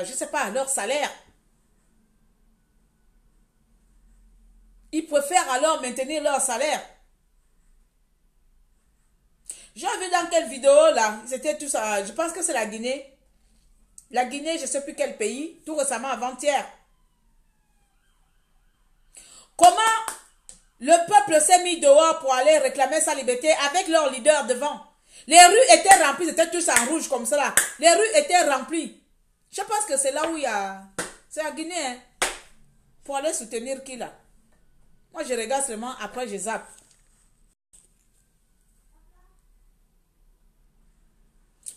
je sais pas, leur salaire. Ils préfèrent alors maintenir leur salaire. J'ai vu dans quelle vidéo là, c'était tout ça, je pense que c'est la Guinée. La Guinée, je ne sais plus quel pays, tout récemment avant-hier. Comment le peuple s'est mis dehors pour aller réclamer sa liberté avec leur leader devant. Les rues étaient remplies, c'était tous en rouge comme ça là. Les rues étaient remplies. Je pense que c'est là où il y a... C'est la Guinée, hein. Pour aller soutenir qui là? Moi je regarde seulement, après je zappe.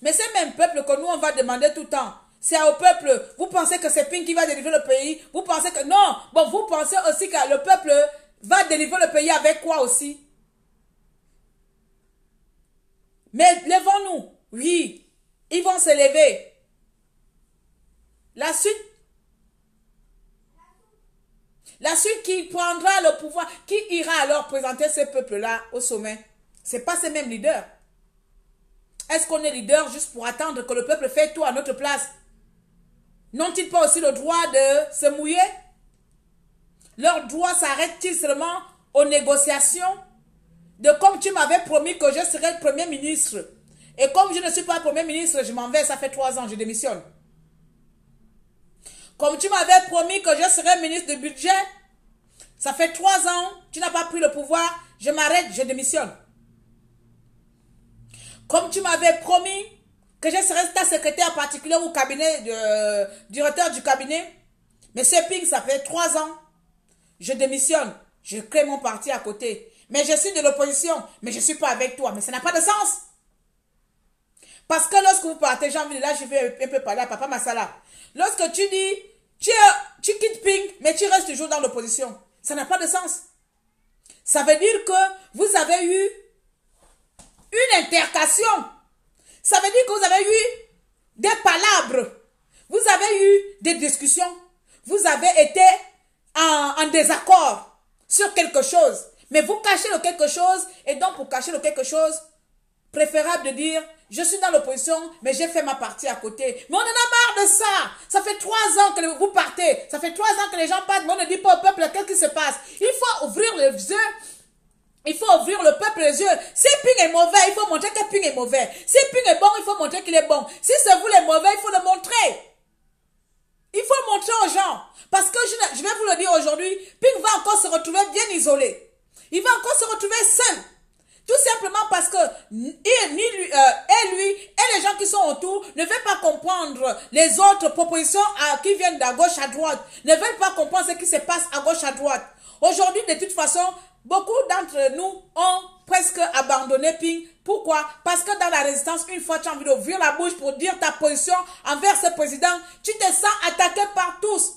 Mais c'est même peuple que nous, on va demander tout le temps. C'est au peuple. Vous pensez que c'est Ping qui va délivrer le pays? Vous pensez que... Non. Bon, vous pensez aussi que le peuple va délivrer le pays avec quoi aussi? Mais levons-nous. Oui. Ils vont se lever. La suite qui prendra le pouvoir, qui ira alors présenter ce peuple-là au sommet? Ce n'est pas ces mêmes leaders. Est-ce qu'on est leader juste pour attendre que le peuple fait tout à notre place? N'ont-ils pas aussi le droit de se mouiller? Leur droit s'arrête-t-il seulement aux négociations? De comme tu m'avais promis que je serais Premier ministre. Et comme je ne suis pas Premier ministre, je m'en vais, ça fait 3 ans, je démissionne. Comme tu m'avais promis que je serais ministre du budget, ça fait 3 ans, tu n'as pas pris le pouvoir, je m'arrête, je démissionne. Comme tu m'avais promis que je serais ta secrétaire particulière ou cabinet, directeur du cabinet. Monsieur Ping, ça fait 3 ans. Je démissionne. Je crée mon parti à côté. Mais je suis de l'opposition. Mais je ne suis pas avec toi. Mais ça n'a pas de sens. Parce que lorsque vous partez, j'ai envie de là, je vais un peu parler à Papa Massala. Lorsque tu dis, tu quittes Ping, mais tu restes toujours dans l'opposition. Ça n'a pas de sens. Ça veut dire que vous avez eu une intercation. Ça veut dire que vous avez eu des palabres. Vous avez eu des discussions. Vous avez été en désaccord sur quelque chose. Mais vous cachez le quelque chose. Et donc pour cacher le quelque chose, préférable de dire, je suis dans l'opposition, mais j'ai fait ma partie à côté. Mais on en a marre de ça. Ça fait 3 ans que vous partez. Ça fait 3 ans que les gens partent, mais on ne dit pas au peuple qu'est-ce qui se passe. Il faut ouvrir les yeux. Il faut ouvrir le peuple les yeux. Si Ping est mauvais, il faut montrer que Ping est mauvais. Si Ping est bon, il faut montrer qu'il est bon. Si c'est vous les mauvais, il faut le montrer. Il faut le montrer aux gens. Parce que je vais vous le dire aujourd'hui, Ping va encore se retrouver bien isolé. Il va encore se retrouver seul. Tout simplement parce que lui et les gens qui sont autour ne veulent pas comprendre les autres propositions qui viennent de gauche à droite. Ne veulent pas comprendre ce qui se passe à gauche à droite. Aujourd'hui, de toute façon, beaucoup d'entre nous ont presque abandonné Ping. Pourquoi? Parce que dans la résistance, une fois tu as envie d'ouvrir la bouche pour dire ta position envers ce président, tu te sens attaqué par tous.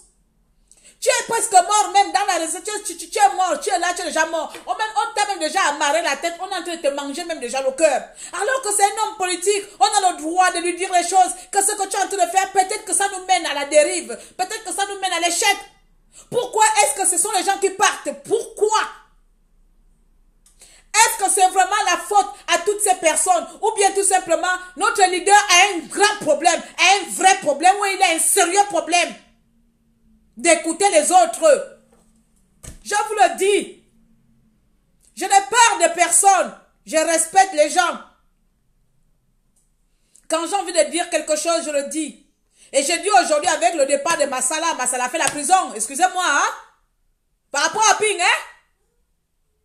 Tu es presque mort même dans la résistance, tu es mort, tu es là, tu es déjà mort. On t'a même déjà amarré la tête, on est en train de te manger même déjà le cœur. Alors que c'est un homme politique, on a le droit de lui dire les choses, que ce que tu es en train de faire, peut-être que ça nous mène à la dérive, peut-être que ça nous mène à l'échec. Pourquoi est-ce que ce sont les gens qui partent? Pourquoi? Est-ce que c'est vraiment la faute à toutes ces personnes? Ou bien tout simplement, notre leader a un grand problème, a un vrai problème, ou il a un sérieux problème d'écouter les autres? Je vous le dis, je n'ai peur de personne, je respecte les gens. Quand j'ai envie de dire quelque chose, je le dis. Et je dis aujourd'hui avec le départ de Massala, Massala fait la prison, excusez-moi, hein? Par rapport à Ping, hein?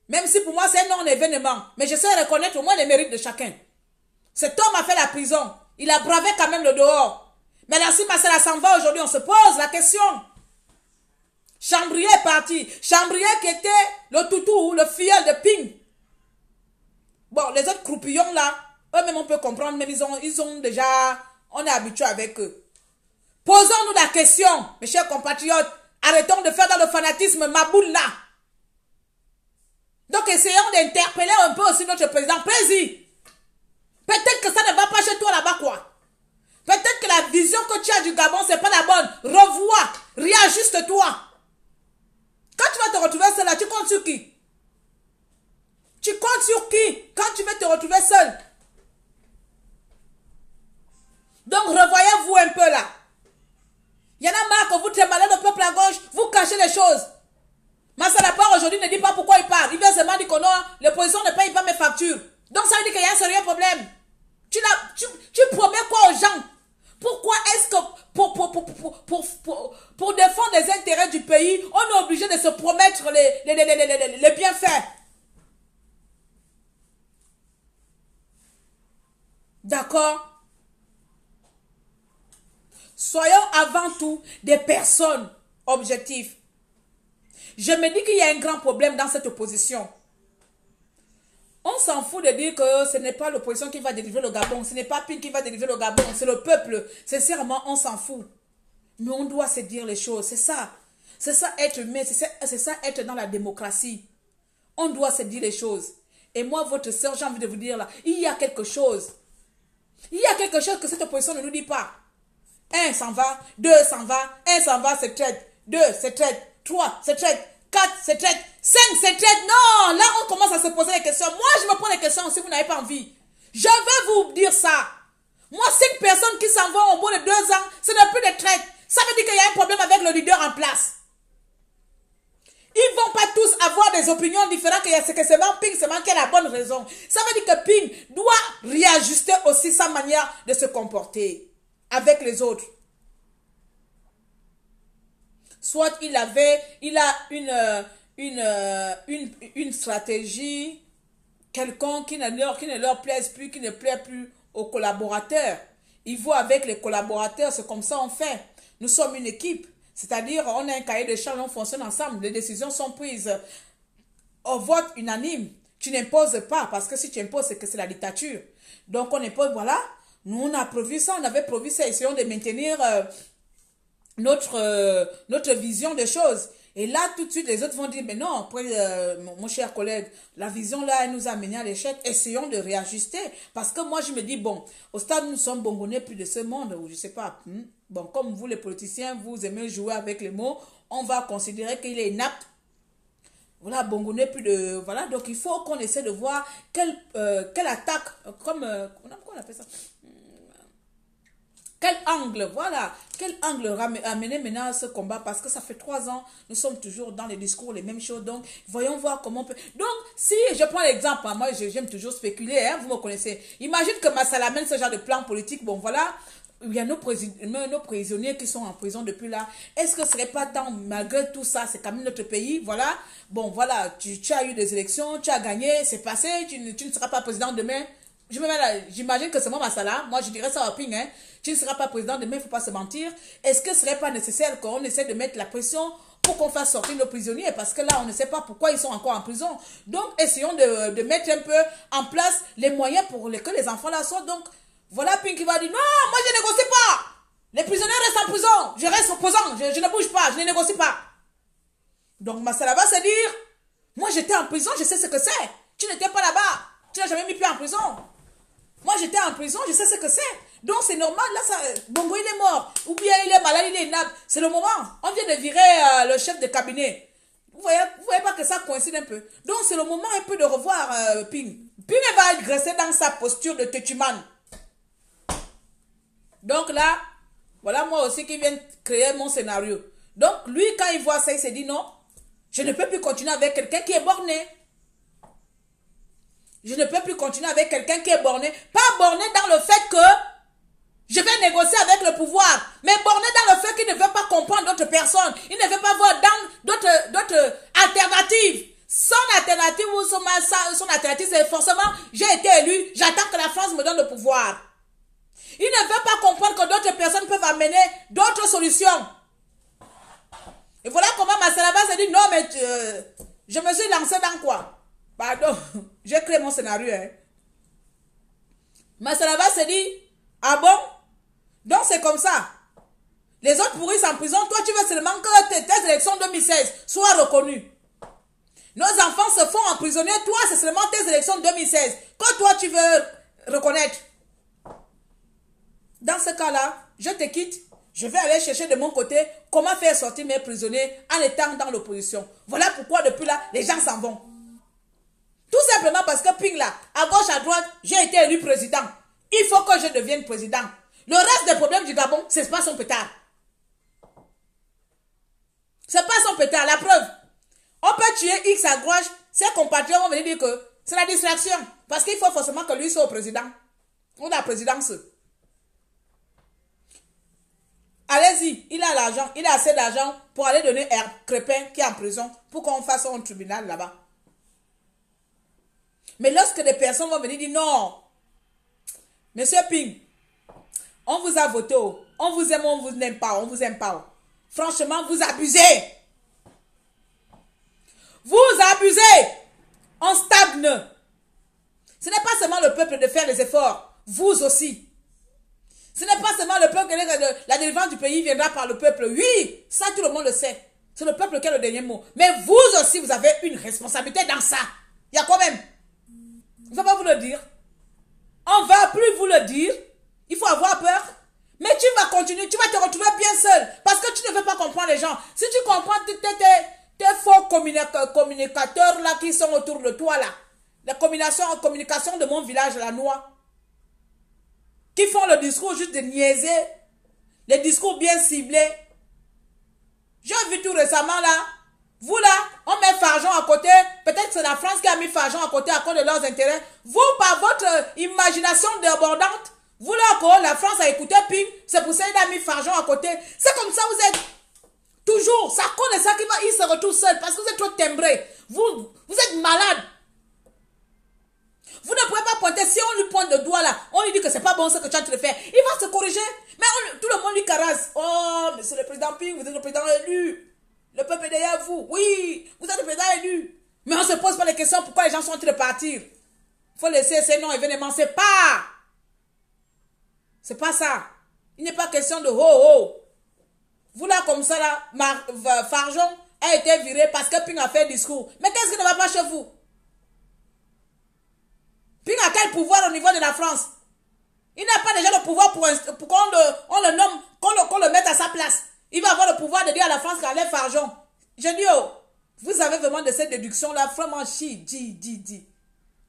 Même si pour moi c'est un non-événement. Mais je sais reconnaître au moins les mérites de chacun. Cet homme a fait la prison. Il a bravé quand même le dehors. Mais là, si Massala s'en va aujourd'hui, on se pose la question. Chambrier est parti. Chambrier qui était le toutou, le filleul de Ping. Bon, les autres croupillons là, eux-mêmes on peut comprendre, mais ils ont déjà... On est habitué avec eux. Posons-nous la question, mes chers compatriotes. Arrêtons de faire dans le fanatisme ma boule là. Donc essayons d'interpeller un peu aussi notre président. Président, peut-être que ça ne va pas chez toi là-bas quoi. Peut-être que la vision que tu as du Gabon, c'est pas la bonne. Revois, réajuste-toi. Quand tu vas te retrouver seul là, tu comptes sur qui? Tu comptes sur qui quand tu vas te retrouver seul? Donc revoyez-vous un peu là. Il y en a marre que vous tremblez le peuple à gauche, vous cachez les choses. Massala part aujourd'hui. aujourd'hui, ne dit pas pourquoi il part. Il vient seulement dire que non, l'opposition ne paye pas mes factures. Donc ça veut dire qu'il y a un sérieux problème. Tu promets quoi aux gens? Pourquoi est-ce que pour défendre les intérêts du pays, on est obligé de se promettre les bienfaits? D'accord? Soyons avant tout des personnes objectives. Je me dis qu'il y a un grand problème dans cette opposition. On s'en fout de dire que ce n'est pas l'opposition qui va délivrer le Gabon, ce n'est pas Ping qui va délivrer le Gabon, c'est le peuple. Sincèrement, on s'en fout. Mais on doit se dire les choses, c'est ça. C'est ça être humain, c'est ça être dans la démocratie. On doit se dire les choses. Et moi, votre sœur, j'ai envie de vous dire là, il y a quelque chose. Il y a quelque chose que cette opposition ne nous dit pas. 1 s'en va, 2 s'en va, 1 s'en va, c'est traite, 2 c'est traite, 3 c'est traite, 4 c'est traite, 5 c'est traite. Non, là on commence à se poser les questions. Moi je me prends les questions si vous n'avez pas envie. Je vais vous dire ça. Moi 5 personnes qui s'en vont au bout de 2 ans, ce n'est plus des traites. Ça veut dire qu'il y a un problème avec le leader en place. Ils ne vont pas tous avoir des opinions différentes, que c'est seulement Ping, seulement qui a la bonne raison. Ça veut dire que Ping doit réajuster aussi sa manière de se comporter avec les autres. Soit il a une stratégie quelconque qui ne leur plaise plus, qui ne plaît plus aux collaborateurs. Ils voient avec les collaborateurs, c'est comme ça on fait. Nous sommes une équipe. C'est-à-dire, on a un cahier de charges, on fonctionne ensemble. Les décisions sont prises au vote unanime. Tu n'imposes pas, parce que si tu imposes, c'est que c'est la dictature. Donc, on impose, voilà. Nous, on a prévu ça, on avait prévu ça. Essayons de maintenir notre vision des choses. Et là, tout de suite, les autres vont dire, mais non, après, mon cher collègue, la vision là, elle nous a mené à l'échec. Essayons de réajuster. Parce que moi, je me dis, bon, au stade où nous sommes bongonnés plus de ce monde, ou je sais pas, bon, comme vous, les politiciens, vous aimez jouer avec les mots, on va considérer qu'il est inapte. Voilà, bongonné plus de... Voilà, donc il faut qu'on essaie de voir quelle attaque, comme... comment on appelle ça? Quel angle, voilà, quel angle amener maintenant à ce combat, parce que ça fait 3 ans, nous sommes toujours dans les discours, les mêmes choses, donc voyons voir comment on peut... Donc, si je prends l'exemple, moi j'aime toujours spéculer, hein, vous me connaissez, imagine que Massala mène ce genre de plan politique, bon voilà, il y a nos prisonniers qui sont en prison depuis là, est-ce que ce serait pas temps, malgré tout ça, c'est quand même notre pays, voilà, bon voilà, tu as eu des élections, tu as gagné, c'est passé, tu ne seras pas président demain. J'imagine que c'est moi Massala, moi je dirais ça à Ping, hein. Tu ne seras pas président demain, il ne faut pas se mentir. Est-ce que ce ne serait pas nécessaire qu'on essaie de mettre la pression pour qu'on fasse sortir nos prisonniers? Parce que là, on ne sait pas pourquoi ils sont encore en prison. Donc, essayons de mettre un peu en place les moyens pour que les enfants là sortent. Donc, voilà Ping qui va dire, non, moi je ne négocie pas. Les prisonniers restent en prison. Je reste opposant, je ne bouge pas, je ne négocie pas. Donc, Massala va se dire, moi j'étais en prison, je sais ce que c'est. Tu n'étais pas là-bas. Tu n'as jamais mis pied en prison. Moi, j'étais en prison, je sais ce que c'est. Donc, c'est normal. Là, Bongo, il est mort. Ou bien, il est malade, il est inapte. C'est le moment. On vient de virer le chef de cabinet. Vous voyez pas que ça coïncide un peu. Donc, c'est le moment un peu de revoir Ping. Ping va rester dans sa posture de têtuman. Donc, là, voilà moi aussi qui viens de créer mon scénario. Donc, lui, quand il voit ça, il s'est dit non, je ne peux plus continuer avec quelqu'un qui est borné. Je ne peux plus continuer avec quelqu'un qui est borné. Pas borné dans le fait que je vais négocier avec le pouvoir, mais borné dans le fait qu'il ne veut pas comprendre d'autres personnes. Il ne veut pas voir d'autres alternatives. Son alternative ou son alternative, c'est forcément, j'ai été élu, j'attends que la France me donne le pouvoir. Il ne veut pas comprendre que d'autres personnes peuvent amener d'autres solutions. Et voilà comment Massalaba s'est dit, non mais je me suis lancé dans quoi? Pardon, j'ai créé mon scénario. Hein. Massalaba s'est dit, ah bon? Donc c'est comme ça. Les autres pourrissent en prison. Toi, tu veux seulement que tes élections 2016 soient reconnues. Nos enfants se font emprisonner. Toi, c'est seulement tes élections 2016 que toi, tu veux reconnaître. Dans ce cas-là, je te quitte. Je vais aller chercher de mon côté comment faire sortir mes prisonniers en étant dans l'opposition. Voilà pourquoi depuis là, les gens s'en vont. Tout simplement parce que Ping là, à gauche, à droite, j'ai été élu président. Il faut que je devienne président. Le reste des problèmes du Gabon, c'est pas son pétard. C'est pas son pétard, la preuve. On peut tuer X à gauche, ses compatriotes vont venir dire que c'est la distraction. Parce qu'il faut forcément que lui soit au président. Ou la présidence. Allez-y, il a l'argent, il a assez d'argent pour aller donner Herbe Crépin qui est en prison pour qu'on fasse un tribunal là-bas. Mais lorsque des personnes vont venir dire non, Monsieur Ping, on vous a voté, on vous aime, on vous n'aime pas, on vous aime pas. Franchement, vous abusez. Vous abusez. On stagne. Ce n'est pas seulement le peuple de faire les efforts, vous aussi. Ce n'est pas seulement le peuple, la délivrance du pays viendra par le peuple. Oui, ça tout le monde le sait. C'est le peuple qui a le dernier mot. Mais vous aussi, vous avez une responsabilité dans ça. Il y a quand même. On ne va pas vous le dire. On ne va plus vous le dire. Il faut avoir peur. Mais tu vas continuer, tu vas te retrouver bien seul. Parce que tu ne veux pas comprendre les gens. Si tu comprends tes faux communicateurs là qui sont autour de toi là. La communication de mon village, la noix. Qui font le discours juste de niaiser. Les discours bien ciblés. J'ai vu tout récemment là. Vous là, on met Fargeon à côté. Peut-être que c'est la France qui a mis Fargeon à côté à cause de leurs intérêts. Vous, par votre imagination débordante, vous là encore, la France a écouté Ping. C'est pour ça qu'il a mis Fargeon à côté. C'est comme ça vous êtes. Toujours. Ça connaît ça il se retrouve seul parce que vous êtes trop timbré. Vous êtes malade. Vous ne pouvez pas pointer. Si on lui pointe le doigt là, on lui dit que c'est pas bon ce que tu es en train de faire. Il va se corriger. Mais tout le monde lui caresse. Oh, monsieur le président Ping, vous êtes le président élu. Le peuple est derrière vous. Oui, vous êtes le président élu. Mais on ne se pose pas les questions pourquoi les gens sont en train de partir. Il faut laisser ces non-événements. C'est pas. C'est pas ça. Il n'est pas question de ho-ho. Vous là comme ça là, Fargeon a été viré parce que Ping a fait discours. Mais qu'est-ce qui ne va pas chez vous? Ping a quel pouvoir au niveau de la France? Il n'a pas déjà le pouvoir pour qu'on le nomme, qu'on le mette à sa place. Il va avoir le pouvoir de dire à la France qu'elle enlève Fargeon. Je dis, oh, vous avez vraiment de cette déduction-là, vraiment dit.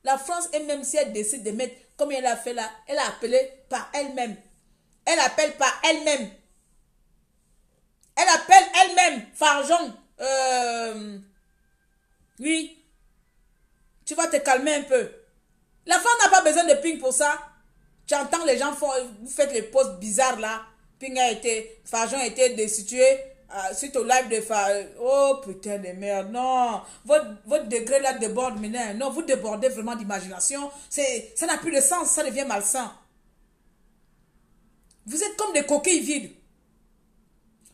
La France, et même si elle décide de mettre, comme elle a fait là, elle a appelé par elle-même. Elle appelle par elle-même. Elle appelle elle-même Fargeon. Oui. Tu vas te calmer un peu. La France n'a pas besoin de Ping pour ça. Tu entends les gens vous faites les posts bizarres là. Fargeon a été destitué suite au live de Oh putain de merde, non. Votre degré là déborde maintenant. Non, vous débordez vraiment d'imagination. Ça n'a plus de sens, ça devient malsain. Vous êtes comme des coquilles vides.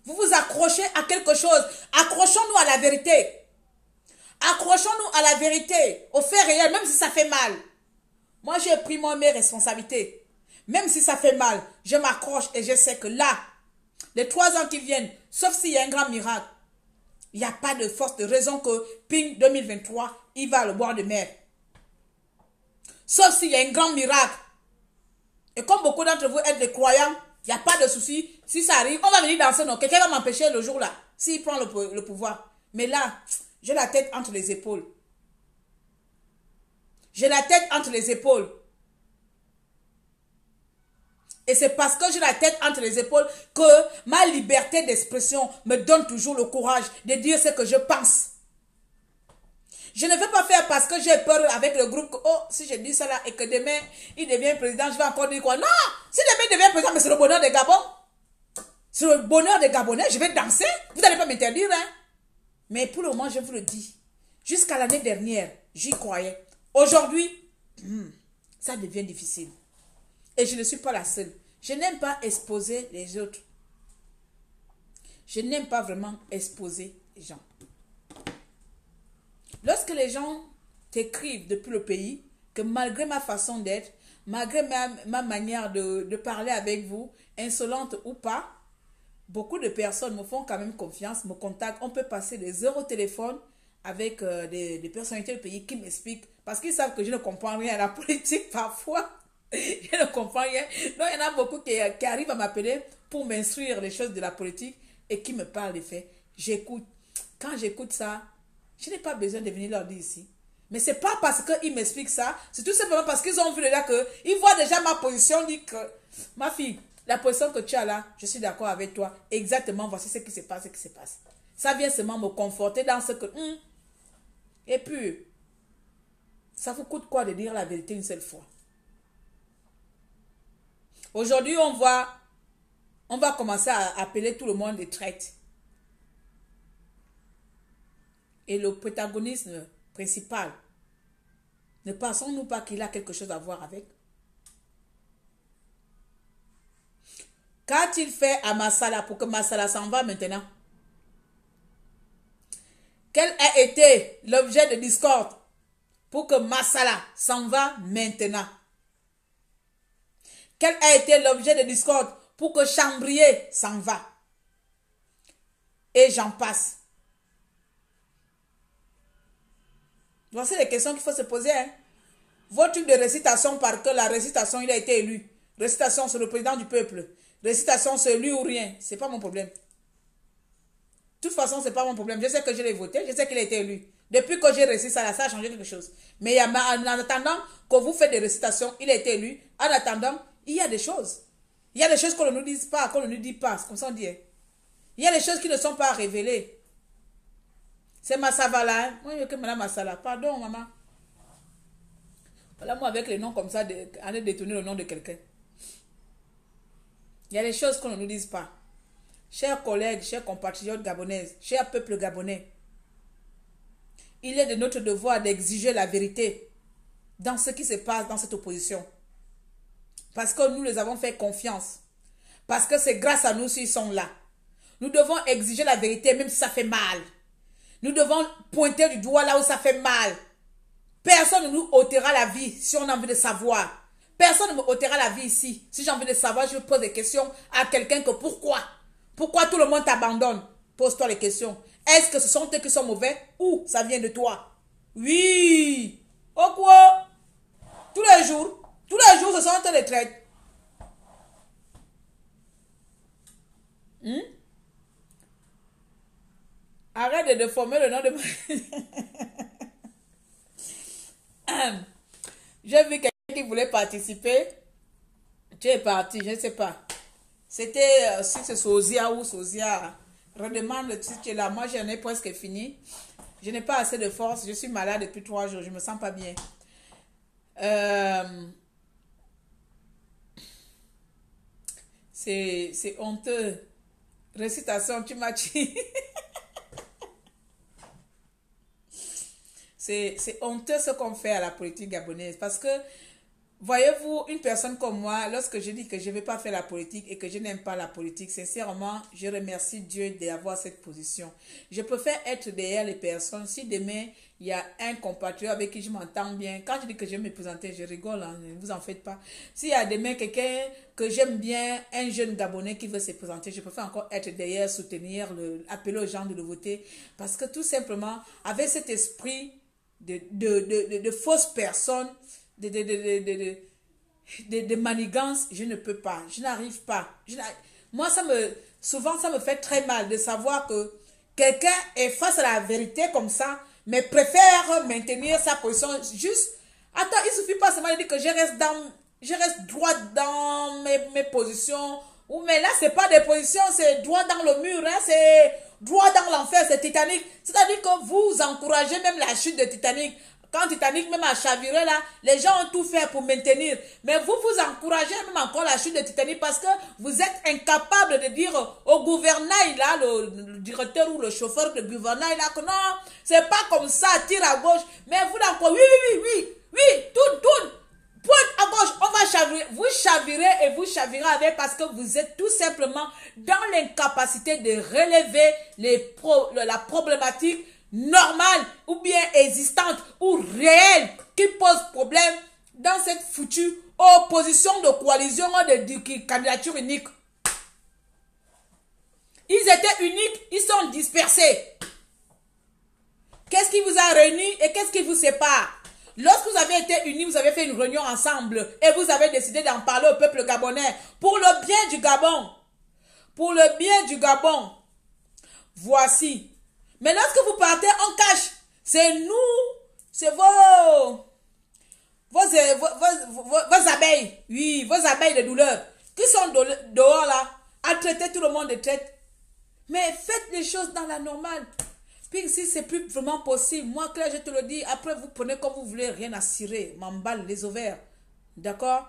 Vous vous accrochez à quelque chose. Accrochons-nous à la vérité. Accrochons-nous à la vérité, au fait réel, même si ça fait mal. Moi, j'ai pris mes responsabilités. Même si ça fait mal, je m'accroche et je sais que là, les 3 ans qui viennent, sauf s'il y a un grand miracle, il n'y a pas de force de raison que Ping 2023, il va le boire de mer. Sauf s'il y a un grand miracle. Et comme beaucoup d'entre vous êtes des croyants, il n'y a pas de souci. Si ça arrive, on va venir danser. Non, quelqu'un va m'empêcher le jour là, s'il prend le pouvoir. Mais là, j'ai la tête entre les épaules. J'ai la tête entre les épaules. Et c'est parce que j'ai la tête entre les épaules que ma liberté d'expression me donne toujours le courage de dire ce que je pense. Je ne veux pas faire parce que j'ai peur avec le groupe que, oh, si je dis ça là et que demain, il devient président, je vais encore dire quoi? Non! Si demain il devient président, mais c'est le bonheur des Gabons. C'est le bonheur des Gabonais, je vais danser. Vous n'allez pas m'interdire, hein? Mais pour le moment, je vous le dis. Jusqu'à l'année dernière, j'y croyais. Aujourd'hui, ça devient difficile. Et je ne suis pas la seule. Je n'aime pas exposer les autres. Je n'aime pas vraiment exposer les gens. Lorsque les gens t'écrivent depuis le pays, que malgré ma façon d'être, malgré ma manière de parler avec vous, insolente ou pas, beaucoup de personnes me font quand même confiance, me contactent. On peut passer des heures au téléphone avec des personnalités du pays qui m'expliquent. Parce qu'ils savent que je ne comprends rien à la politique parfois. Je ne comprends rien. Donc, il y en a beaucoup qui arrivent à m'appeler pour m'instruire les choses de la politique et qui me parlent des faits. J'écoute. Quand j'écoute ça, je n'ai pas besoin de venir leur dire ici. Mais ce n'est pas parce qu'ils m'expliquent ça. C'est tout simplement parce qu'ils ont vu déjà qu'ils voient déjà ma position. Ils disent que, ma fille, la position que tu as là, je suis d'accord avec toi. Exactement, voici ce qui se passe, Ça vient seulement me conforter dans ce que... Et puis, ça vous coûte quoi de dire la vérité une seule fois? Aujourd'hui, on va commencer à appeler tout le monde des traites. Et le protagonisme principal, ne pensons-nous pas qu'il a quelque chose à voir avec? Qu'a-t-il fait à Massala pour que Massala s'en va maintenant? Quel a été l'objet de discorde pour que Massala s'en va maintenant? Quel a été l'objet de discorde pour que Chambrier s'en va? Et j'en passe. Voici les questions qu'il faut se poser. Hein. Votre truc de récitation, par que la récitation, il a été élu. Récitation, c'est le président du peuple. Récitation, c'est lui ou rien. C'est pas mon problème. De toute façon, c'est pas mon problème. Je sais que je l'ai voté. Je sais qu'il a été élu. Depuis que j'ai récité ça, ça a changé quelque chose. Mais en attendant que vous faites des récitations, il a été élu. En attendant, il y a des choses. Il y a des choses qu'on ne nous dit pas, qu'on ne nous dit pas. C'est comme ça on dit. Hein. Il y a des choses qui ne sont pas révélées. C'est Massavala. Hein? Moi, je veux que Madame Massala. Pardon, maman. Voilà, moi, avec les noms comme ça, aller détourner le nom de quelqu'un. Il y a des choses qu'on ne nous dit pas. Chers collègues, chers compatriotes gabonaises, chers peuple gabonais, il est de notre devoir d'exiger la vérité dans ce qui se passe dans cette opposition. Parce que nous les avons fait confiance. Parce que c'est grâce à nous s'ils sont là. Nous devons exiger la vérité même si ça fait mal. Nous devons pointer du doigt là où ça fait mal. Personne ne nous ôtera la vie si on a envie de savoir. Personne ne me ôtera la vie ici. Si j'ai envie de savoir, je pose des questions à quelqu'un que pourquoi? Pourquoi tout le monde t'abandonne? Pose-toi les questions. Est-ce que ce sont eux qui sont mauvais ou ça vient de toi? Oui. Au quoi? Tous les jours, ce sont eux les traites. Arrête de déformer le nom de... J'ai vu quelqu'un qui voulait participer. Tu es parti, je ne sais pas. C'était, si c'est Sosia ou Sosia, redemande si tu es là. Moi, j'en ai presque fini. Je n'ai pas assez de force. Je suis malade depuis 3 jours. Je ne me sens pas bien. C'est honteux. Récitation, tu m'as dit. C'est honteux ce qu'on fait à la politique gabonaise. Parce que, voyez-vous, une personne comme moi, lorsque je dis que je ne vais pas faire la politique et que je n'aime pas la politique, sincèrement, je remercie Dieu d'avoir cette position. Je préfère être derrière les personnes. Si demain, il y a un compatriote avec qui je m'entends bien, quand je dis que je vais me présenter, je rigole, hein, ne vous en faites pas. S'il y a demain quelqu'un que j'aime bien, un jeune Gabonais qui veut se présenter, je préfère encore être derrière, soutenir, appeler aux gens de le voter. Parce que tout simplement, avec cet esprit de fausses personnes, de manigances, je ne peux pas, je n'arrive pas. Moi, souvent, ça me fait très mal de savoir que quelqu'un est face à la vérité comme ça, mais préfère maintenir sa position juste. Attends, il suffit pas seulement de dire que je reste droit dans mes positions. Ou mais là, c'est pas des positions, c'est droit dans le mur, hein, c'est droit dans l'enfer, c'est Titanic. C'est-à-dire que vous encouragez même la chute de Titanic. Quand Titanic même a chaviré là, les gens ont tout fait pour maintenir. Mais vous encouragez même encore la chute de Titanic parce que vous êtes incapable de dire au gouvernail là, le directeur ou le chauffeur de gouvernail là, que non, c'est pas comme ça, tire à gauche. Mais vous encore, oui, tourne. Pointe à gauche, on va chavirer. Vous chavirez et vous chavirez avec parce que vous êtes tout simplement dans l'incapacité de relever la problématique normale ou bien existante ou réelle qui pose problème dans cette foutue opposition de coalition de candidature unique. Ils étaient uniques, ils sont dispersés. Qu'est-ce qui vous a réunis et qu'est-ce qui vous sépare? Lorsque vous avez été unis, vous avez fait une réunion ensemble et vous avez décidé d'en parler au peuple gabonais pour le bien du Gabon. Pour le bien du Gabon. Voici. Mais lorsque vous partez en cash, c'est nous, c'est vos abeilles. Oui, vos abeilles de douleur qui sont dehors là, à traiter tout le monde de traite. Mais faites les choses dans la normale. Puis si c'est plus vraiment possible, moi, Claire, je te le dis, après vous prenez comme vous voulez, rien à cirer, m'emballe les ovaires. D'accord?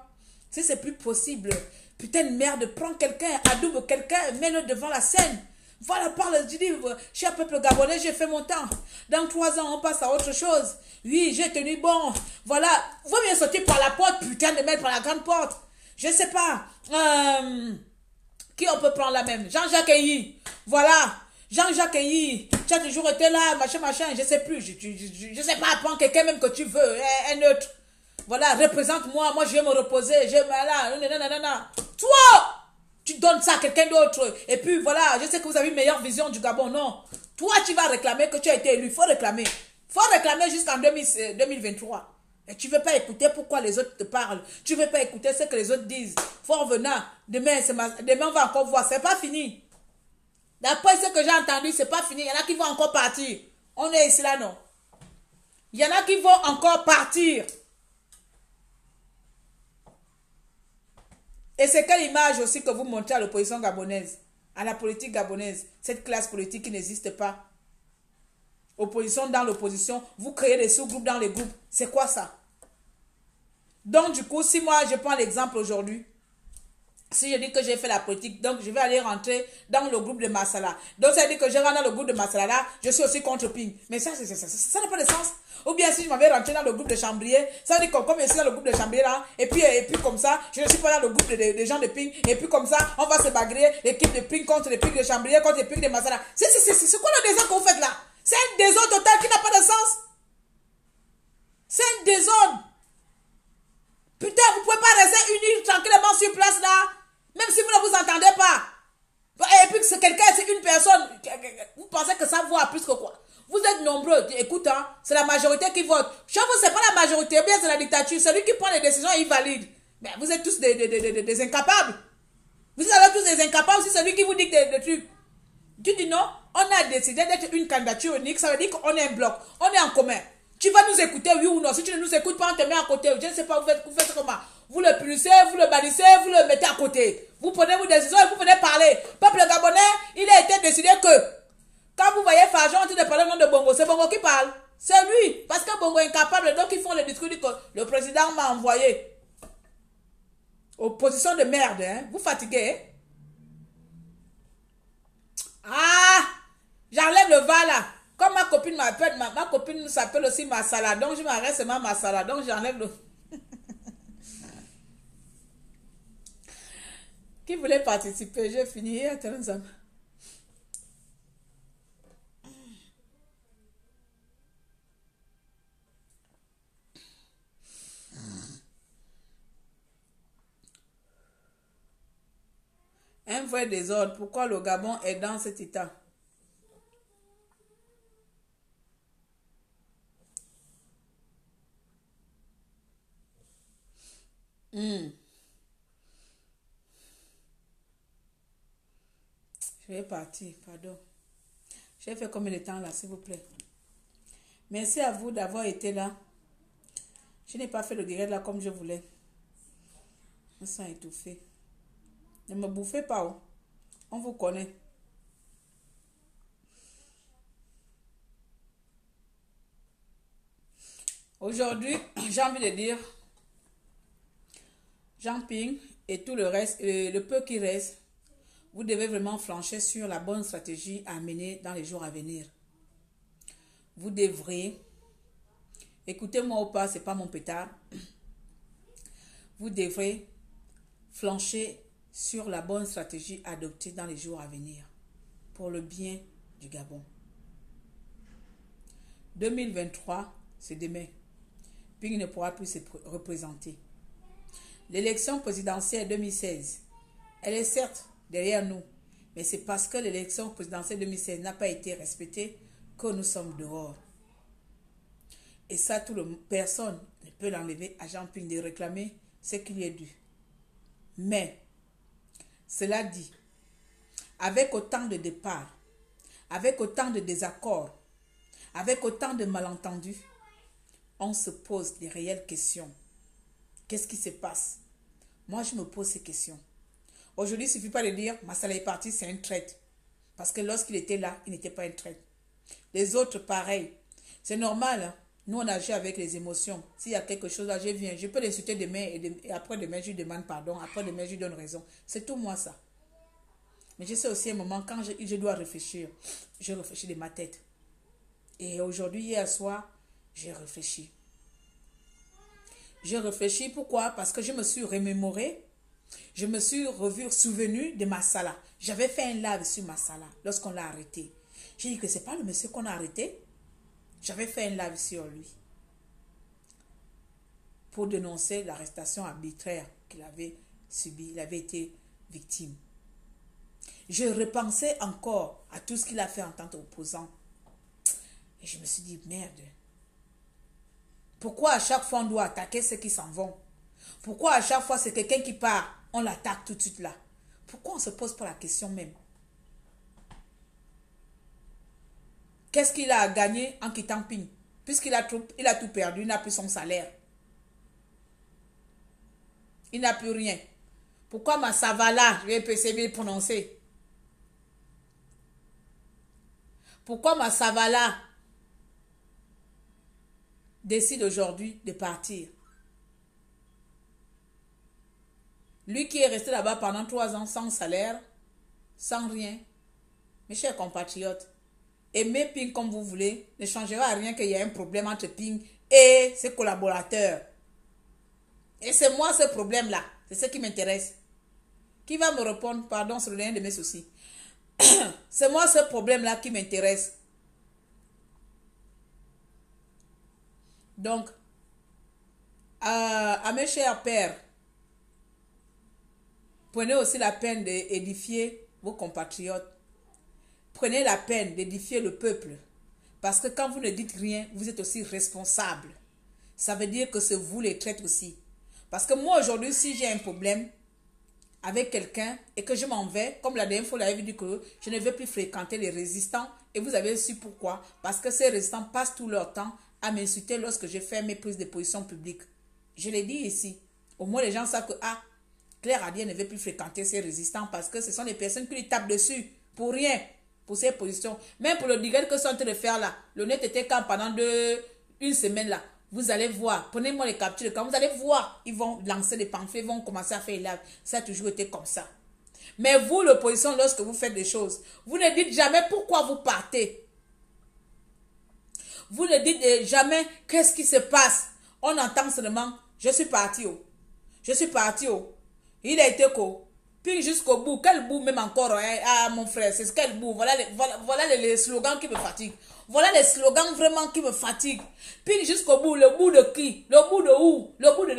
Si c'est plus possible, putain de merde, prends quelqu'un, adoube quelqu'un, mets-le devant la scène. Voilà, parle, je dis, cher peuple gabonais, j'ai fait mon temps. Dans 3 ans, on passe à autre chose. Oui, j'ai tenu bon. Voilà, vaut mieux sortir par la porte, putain de merde, par la grande porte. Je sais pas. Qui on peut prendre la même? Jean-Jacques Eyi. Voilà. Jean-Jacques Eyi. Tu as toujours été là, machin, je sais plus. Je sais pas, prends quelqu'un même que tu veux, un autre. Voilà, représente-moi, moi je vais me reposer, là, toi, tu donnes ça à quelqu'un d'autre. Et puis voilà, je sais que vous avez une meilleure vision du Gabon, non. Toi, tu vas réclamer que tu as été élu, faut réclamer. Faut réclamer jusqu'en 2023. Et tu veux pas écouter pourquoi les autres te parlent. Tu veux pas écouter ce que les autres disent. Faut revenir. Demain, on va encore voir, c'est pas fini. D'après ce que j'ai entendu, c'est pas fini. Il y en a qui vont encore partir. On est ici là, non. Il y en a qui vont encore partir. Et c'est quelle image aussi que vous montrez à l'opposition gabonaise, à la politique gabonaise, cette classe politique qui n'existe pas. Opposition dans l'opposition, vous créez des sous-groupes dans les groupes. C'est quoi ça? Donc du coup, si moi je prends l'exemple aujourd'hui, si je dis que j'ai fait la politique, donc je vais aller rentrer dans le groupe de Massala. Donc ça veut dire que je rentre dans le groupe de Massala là, je suis aussi contre Ping. Mais ça n'a pas de sens. Ou bien si je m'avais rentré dans le groupe de Chambrier, ça veut dire que comme je suis dans le groupe de Chambrier là, et puis comme ça, je ne suis pas dans le groupe des gens de Ping, et puis comme ça, on va se bagarrer, l'équipe de Ping contre les Ping de Chambrier, contre les Ping de Massala. C'est quoi le désordre que vous faites là? C'est un désordre total qui n'a pas de sens. C'est un désordre. Putain, vous pouvez pas rester unis tranquillement sur place là. Même si vous ne vous entendez pas. Et puis que quelqu'un, c'est une personne. Vous pensez que ça vaut plus que quoi? Vous êtes nombreux. Écoute, hein, c'est la majorité qui vote. Chez vous, c'est pas la majorité, bien c'est la dictature. Celui qui prend les décisions, il valide. Mais vous êtes tous des incapables. Vous êtes tous des incapables. C'est celui qui vous dit des trucs. Tu dis non, on a décidé d'être une candidature unique. Ça veut dire qu'on est un bloc. On est en commun. Tu vas nous écouter, oui ou non. Si tu ne nous écoutes pas, on te met à côté. Je ne sais pas, vous faites comment. Vous le punissez, vous le bannissez, vous le mettez à côté. Vous prenez vos décisions et vous venez parler. Peuple gabonais, il a été décidé que quand vous voyez Fajon en train de parler au nom de Bongo, c'est Bongo qui parle. C'est lui. Parce que Bongo est incapable, donc ils font le discours que le président m'a envoyé. Opposition de merde, hein. Vous fatiguez, hein? Ah, j'enlève le va là. Comme ma copine m'appelle, ma copine s'appelle aussi Massala. Donc je m'arrête seulement Massala. Donc j'enlève le... Qui voulait participer? J'ai fini. Un vrai désordre. Pourquoi le Gabon est dans cet état? Je vais partir, pardon. J'ai fait combien de temps là, s'il vous plaît? Merci à vous d'avoir été là. Je n'ai pas fait le direct là comme je voulais. Je me sens étouffé. Ne me bouffez pas, oh. On vous connaît. Aujourd'hui, j'ai envie de dire, Jean Ping et tout le reste, le peu qui reste, vous devez vraiment flancher sur la bonne stratégie à mener dans les jours à venir. Vous devrez, écoutez-moi ou pas, c'est pas mon pétard, vous devrez flancher sur la bonne stratégie adoptée dans les jours à venir pour le bien du Gabon. 2023, c'est demain. Ping ne pourra plus se représenter. L'élection présidentielle 2016, elle est certes derrière nous, mais c'est parce que l'élection présidentielle 2016 n'a pas été respectée que nous sommes dehors. Et ça, personne ne peut l'enlever à Jean Ping de réclamer ce qui lui est dû. Mais, cela dit, avec autant de départs, avec autant de désaccords, avec autant de malentendus, on se pose des réelles questions. Qu'est-ce qui se passe? Moi, je me pose ces questions. Aujourd'hui, il ne suffit pas de dire, Massala est parti, c'est un traître. Parce que lorsqu'il était là, il n'était pas un traître. Les autres, pareil. C'est normal. Hein. Nous, on agit avec les émotions. S'il y a quelque chose là, je viens. Je peux l'insulter demain et après demain, je lui demande pardon. Après demain, je lui donne raison. C'est tout moi ça. Mais je sais aussi un moment, quand je dois réfléchir, je réfléchis de ma tête. Et aujourd'hui, hier soir, j'ai réfléchi. J'ai réfléchi, pourquoi? Parce que je me suis remémoré, je me suis souvenu de Massala. J'avais fait un live sur Massala lorsqu'on l'a arrêté. J'ai dit que ce n'est pas le monsieur qu'on a arrêté. J'avais fait un live sur lui pour dénoncer l'arrestation arbitraire qu'il avait subie. Il avait été victime. Je repensais encore à tout ce qu'il a fait en tant qu'opposant. Et je me suis dit, merde. Pourquoi à chaque fois on doit attaquer ceux qui s'en vont? Pourquoi à chaque fois c'est quelqu'un qui part, on l'attaque tout de suite là? Pourquoi on ne se pose pas la question même? Qu'est-ce qu'il a gagné en quittant Ping? Puisqu'il a tout perdu, il n'a plus son salaire. Il n'a plus rien. Pourquoi ma Savala, je vais essayer de le prononcer. Pourquoi ma Savala décide aujourd'hui de partir? Lui qui est resté là-bas pendant 3 ans sans salaire, sans rien. Mes chers compatriotes, aimez Ping comme vous voulez, ne changera rien qu'il y ait un problème entre Ping et ses collaborateurs. Et c'est moi ce problème-là, c'est ce qui m'intéresse. Qui va me répondre, pardon, sur l'un de mes soucis? C'est moi ce problème-là qui m'intéresse. Donc, à mes chers pères, prenez aussi la peine d'édifier vos compatriotes. Prenez la peine d'édifier le peuple. Parce que quand vous ne dites rien, vous êtes aussi responsable. Ça veut dire que c'est vous les traîtres aussi. Parce que moi aujourd'hui, si j'ai un problème avec quelqu'un et que je m'en vais, comme la dernière fois, vous l'avez dit que je ne vais plus fréquenter les résistants. Et vous avez su pourquoi. Parce que ces résistants passent tout leur temps à m'insulter lorsque je fais mes prises de position publiques. Je l'ai dit ici. Au moins, les gens savent que, Claire Adi ne veut plus fréquenter ces résistants parce que ce sont les personnes qui lui tapent dessus pour rien, pour ses positions. Même pour le direct que sont en train de faire là, le net était quand pendant une semaine là. Vous allez voir, prenez-moi les captures de camp, vous allez voir, ils vont lancer des pamphlets, ils vont commencer à faire les lives. Ça a toujours été comme ça. Mais vous, l'opposition, lorsque vous faites des choses, vous ne dites jamais pourquoi vous partez. Vous ne dites jamais qu'est-ce qui se passe. On entend seulement, je suis parti. Je suis parti. Il a été quoi? Puis jusqu'au bout. Quel bout même encore, hein, mon frère? C'est quel bout? Voilà les slogans qui me fatiguent. Voilà les slogans vraiment qui me fatiguent. Puis jusqu'au bout. Le bout de qui? Le bout de où? Le bout de...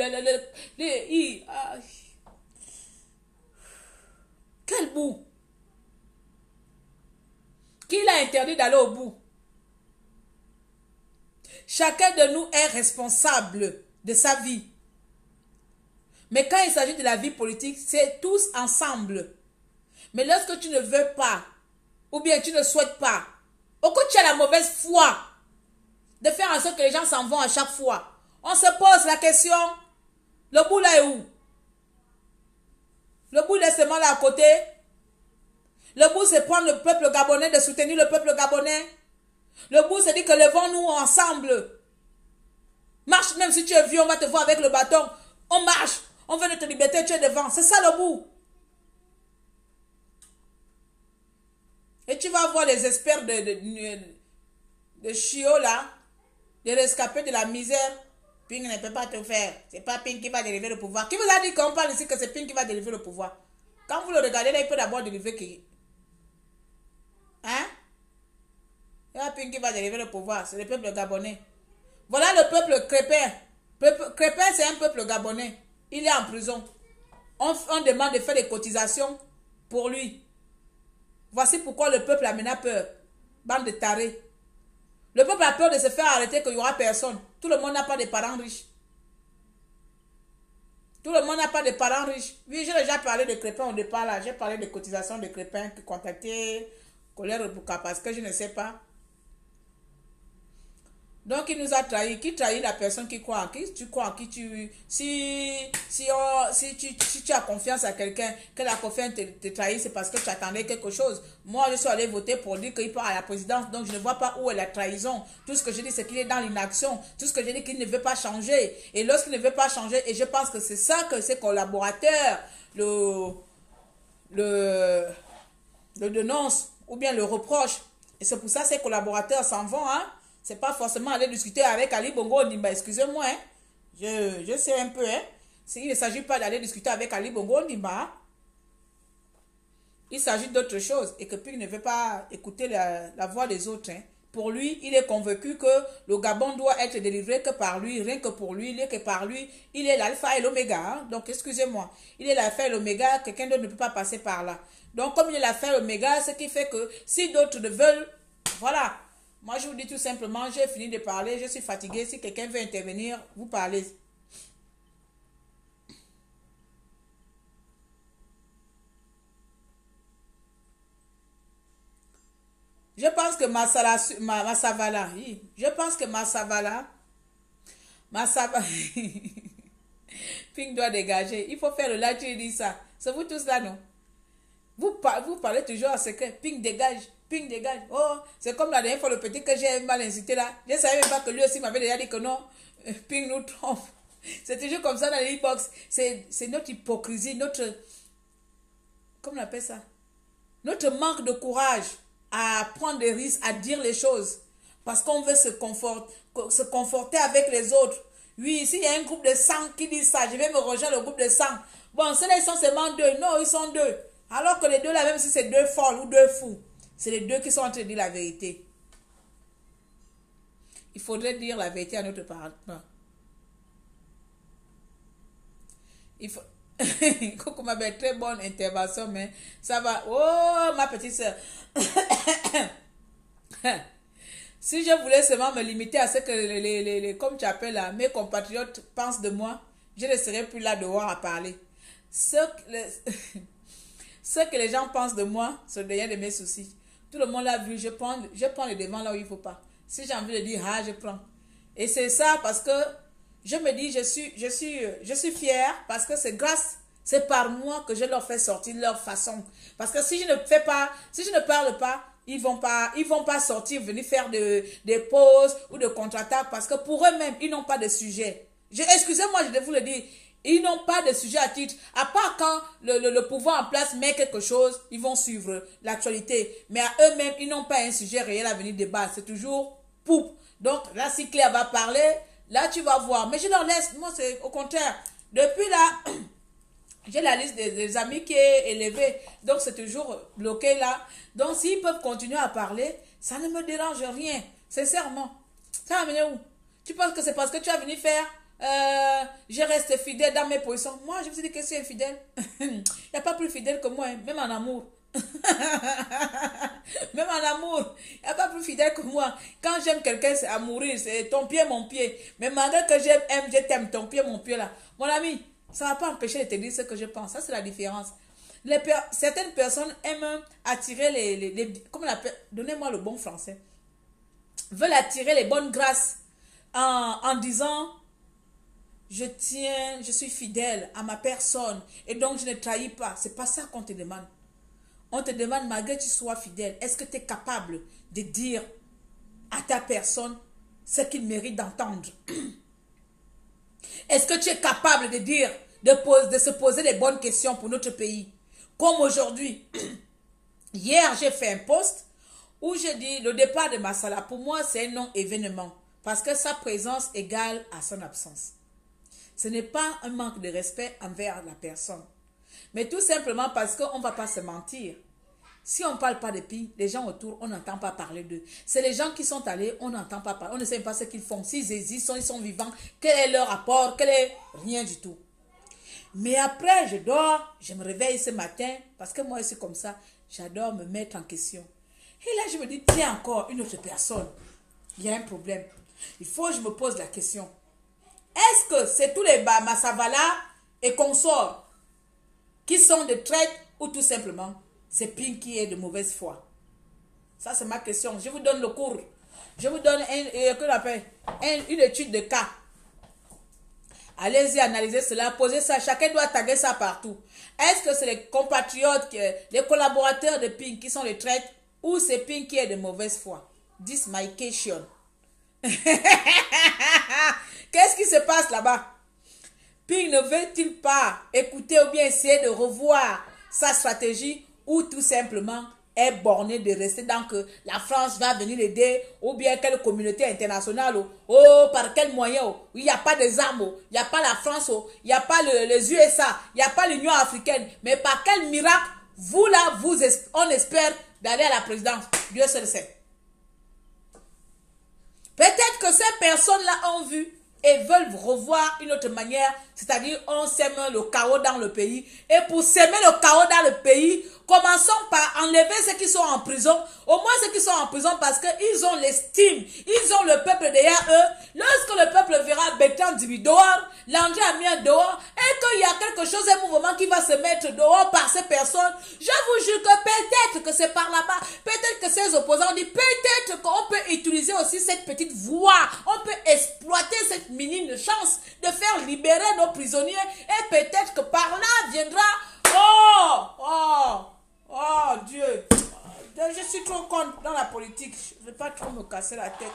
Quel bout? Qui l'a interdit d'aller au bout? Chacun de nous est responsable de sa vie. Mais quand il s'agit de la vie politique, c'est tous ensemble. Mais lorsque tu ne veux pas, ou bien tu ne souhaites pas, ou que tu as la mauvaise foi de faire en sorte que les gens s'en vont à chaque fois, on se pose la question, le bout là est où? Le bout il est seulement là à côté. Le bout c'est prendre le peuple gabonais, de soutenir le peuple gabonais. Le bout c'est dire que levons-nous ensemble. Marche, même si tu es vieux, on va te voir avec le bâton. On marche. On veut notre liberté, tu es devant. C'est ça le bout. Et tu vas voir les experts de Chio là, de rescapés de la misère. Ping ne peut pas te faire. C'est pas Ping qui va délivrer le pouvoir. Qui vous a dit qu'on parle ici que c'est Ping qui va délivrer le pouvoir? Quand vous le regardez là, il peut d'abord délivrer qui? Hein? C'est pas Ping qui va délivrer le pouvoir. C'est le peuple gabonais. Voilà le peuple Crépin. Crépin, c'est un peuple gabonais. Il est en prison. On demande de faire des cotisations pour lui. Voici pourquoi le peuple a maintenant peur. Bande de tarés. Le peuple a peur de se faire arrêter qu'il n'y aura personne. Tout le monde n'a pas de parents riches. Tout le monde n'a pas de parents riches. Oui, j'ai déjà parlé de Crépin au départ là. J'ai parlé de cotisations de Crépin qui contactaient Colère Bouka parce que je ne sais pas. Donc, il nous a trahi. Qui trahit la personne qui croit en qui? Tu crois en qui tu... Si tu as confiance à quelqu'un, que la confiance te trahit, c'est parce que tu attendais quelque chose. Moi, je suis allé voter pour dire qu'il part à la présidence. Donc, je ne vois pas où est la trahison. Tout ce que je dis, c'est qu'il est dans l'inaction. Tout ce que je dis, qu'il ne veut pas changer. Et lorsqu'il ne veut pas changer, et je pense que c'est ça que ses collaborateurs le dénoncent ou bien le reprochent. Et c'est pour ça que ses collaborateurs s'en vont, hein. C'est pas forcément aller discuter avec Ali Bongo Ondimba, excusez-moi, hein. Je sais un peu, hein. Il ne s'agit pas d'aller discuter avec Ali Bongo Ondimba. Il s'agit d'autre chose. Et que puis il ne veut pas écouter la voix des autres, hein. Pour lui, il est convaincu que le Gabon doit être délivré que par lui, rien que pour lui, que par lui. Il est l'alpha et l'oméga, hein. Donc, excusez-moi. Il est l'alpha et l'oméga, quelqu'un d'autre ne peut pas passer par là. Donc, comme il est l'alpha et l'oméga, ce qui fait que si d'autres ne veulent, voilà. Moi, je vous dis tout simplement, j'ai fini de parler, je suis fatiguée. Si quelqu'un veut intervenir, vous parlez. Je pense que Massavala, oui, je pense que Massavala, Ping doit dégager. Il faut faire le live, tu dis ça. C'est vous tous là, non? Vous parlez toujours en secret. Ping dégage. Ping dégage. Oh, c'est comme la dernière fois le petit que j'ai mal incité là. Je ne savais même pas que lui aussi m'avait déjà dit que non. Ping nous trompe. C'est toujours comme ça dans les box. C'est notre hypocrisie, notre... Comment on appelle ça? Notre manque de courage à prendre des risques, à dire les choses. Parce qu'on veut se conforter avec les autres. Oui, s'il y a un groupe de 100 qui dit ça, je vais me rejoindre le groupe de 100. Bon, ceux-là, ils sont seulement deux. Non, ils sont deux. Alors que les deux là, même si c'est deux folles ou deux fous, c'est les deux qui sont en train de dire la vérité. Il faudrait dire la vérité à notre partenaire. Il faut... Coucou ma belle, très bonne intervention, mais ça va. Oh, ma petite soeur. Si je voulais seulement me limiter à ce que comme tu appelles là, mes compatriotes pensent de moi, je ne serais plus là dehors à parler. Ce que les gens pensent de moi, c'est derrière de mes soucis. Tout le monde l'a vu, je prends les devants là où il ne faut pas. Si j'ai envie de dire, ah, je prends. Et c'est ça parce que je me dis, je suis fière parce que c'est par moi que je leur fais sortir leur façon. Parce que si je ne fais pas, si je ne parle pas, ils vont pas sortir, venir faire des pauses ou de contre-attaques parce que pour eux-mêmes, ils n'ont pas de sujet. Excusez-moi, je vais vous le dire. Ils n'ont pas de sujet à titre. À part quand le pouvoir en place met quelque chose, ils vont suivre l'actualité. Mais à eux-mêmes, ils n'ont pas un sujet réel à venir débattre. C'est toujours poupe. Donc là, si Claire va parler, là, tu vas voir. Mais je leur laisse. Moi, c'est au contraire. Depuis là, j'ai la liste des amis qui est élevée. Donc, c'est toujours bloqué là. Donc, s'ils peuvent continuer à parler, ça ne me dérange rien. Sincèrement. Ça va venir où? Tu penses que c'est parce que tu as venu faire je reste fidèle dans mes positions. Moi, je me suis dit que c'est infidèle. Il n'y a pas plus fidèle que moi, hein, même en amour. Même en amour, il n'y a pas plus fidèle que moi. Quand j'aime quelqu'un, c'est à mourir, c'est ton pied, mon pied. Mais malgré que j'aime, je t'aime, ton pied, mon pied là. Mon ami, ça ne va pas empêcher de te dire ce que je pense. Ça, c'est la différence. Certaines personnes aiment attirer comment on appelle, donnez-moi le bon français, veulent attirer les bonnes grâces en disant je suis fidèle à ma personne et donc je ne trahis pas. C'est pas ça qu'on te demande. On te demande, malgré que tu sois fidèle, est-ce que tu es capable de dire à ta personne ce qu'il mérite d'entendre? Est-ce que tu es capable de dire, de se poser les bonnes questions pour notre pays? Comme aujourd'hui, hier j'ai fait un post où j'ai dit le départ de Massala, pour moi c'est un non-événement parce que sa présence égale à son absence. Ce n'est pas un manque de respect envers la personne. Mais tout simplement parce qu'on ne va pas se mentir. Si on ne parle pas de Ping, les gens autour, on n'entend pas parler d'eux. C'est les gens qui sont allés, on n'entend pas parler. On ne sait pas ce qu'ils font. S'ils existent, ils sont vivants. Quel est leur apport? Quel est... Rien du tout. Mais après, je dors, je me réveille ce matin, parce que moi, c'est comme ça. J'adore me mettre en question. Et là, je me dis, tiens, encore une autre personne. Il y a un problème. Il faut que je me pose la question. Est-ce que c'est tous les Massavala et consorts qui sont de traite ou tout simplement c'est Ping qui est de mauvaise foi? Ça, c'est ma question. Je vous donne le cours. Je vous donne une étude de cas. Allez-y, analysez cela, posez ça. Chacun doit taguer ça partout. Est-ce que c'est les compatriotes, les collaborateurs de Pink qui sont les traîtres ou c'est Pink qui est de mauvaise foi? This my question. Qu'est-ce qui se passe là-bas? Pink ne veut-il pas écouter ou bien essayer de revoir sa stratégie ou tout simplement est borné de rester dans que la France va venir l'aider ou bien quelle communauté internationale par quel moyen il n'y a pas des armes, il n'y a pas la France, il n'y a pas les USA, il n'y a pas l'Union africaine, mais par quel miracle vous là, on espère d'aller à la présidence? Dieu seul sait. Peut-être que ces personnes-là ont vu et veulent revoir une autre manière, c'est-à-dire on sème le chaos dans le pays. Et pour s'aimer le chaos dans le pays, commençons par enlever ceux qui sont en prison, au moins ceux qui sont en prison parce qu'ils ont l'estime, ils ont le peuple derrière eux. Lorsque le peuple verra Bertrand Dibi dehors, Landry Amien dehors, et qu'il y a quelque chose, un mouvement qui va se mettre dehors par ces personnes, je vous jure que peut-être que c'est par là-bas, peut-être que ces opposants disent, peut-être qu'on peut utiliser aussi cette petite voie, on peut exploiter cette minime chance de faire libérer nos prisonniers, et peut-être que par là viendra, oh Dieu, je suis trop contre dans la politique, je ne vais pas trop me casser la tête.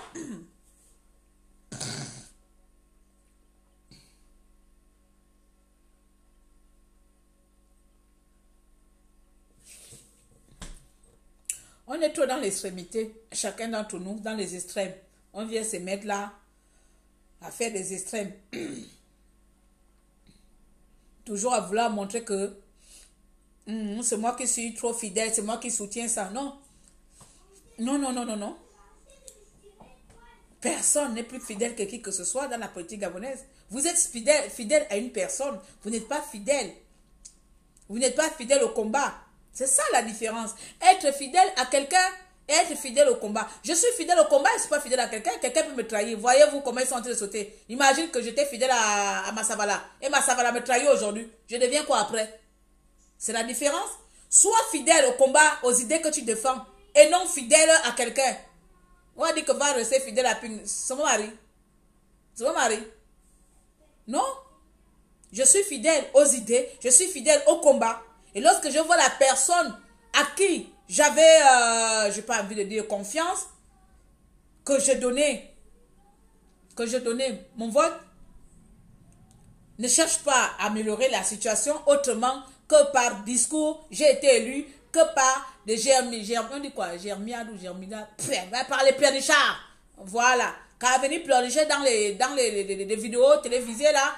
On est trop dans l'extrémité, chacun d'entre nous, dans les extrêmes. On vient se mettre là, à faire des extrêmes. Toujours à vouloir montrer que c'est moi qui suis trop fidèle, c'est moi qui soutiens ça. Non. Non, non, non, non, non. Personne n'est plus fidèle que qui que ce soit dans la politique gabonaise. Vous êtes fidèle à une personne, vous n'êtes pas fidèle. Vous n'êtes pas fidèle au combat. C'est ça la différence. Être fidèle à quelqu'un et être fidèle au combat. Je suis fidèle au combat, je ne suis pas fidèle à quelqu'un. Quelqu'un peut me trahir. Voyez-vous comment ils sont en train de sauter. Imagine que j'étais fidèle à Massavala. Et Massavala me trahit aujourd'hui. Je deviens quoi après? C'est la différence. Sois fidèle au combat, aux idées que tu défends. Et non fidèle à quelqu'un. On va dire que va rester fidèle à Ping. C'est mon mari. C'est mon mari. Non. Je suis fidèle aux idées. Je suis fidèle au combat. Et lorsque je vois la personne à qui j'avais, je n'ai pas envie de dire confiance, que je donnais mon vote, ne cherche pas à améliorer la situation autrement que par discours, j'ai été élu, que par des on dit quoi, germiade ou germida, par les pleurnichards. Voilà. Quand elle est venue pleurnicher dans les vidéos télévisées là,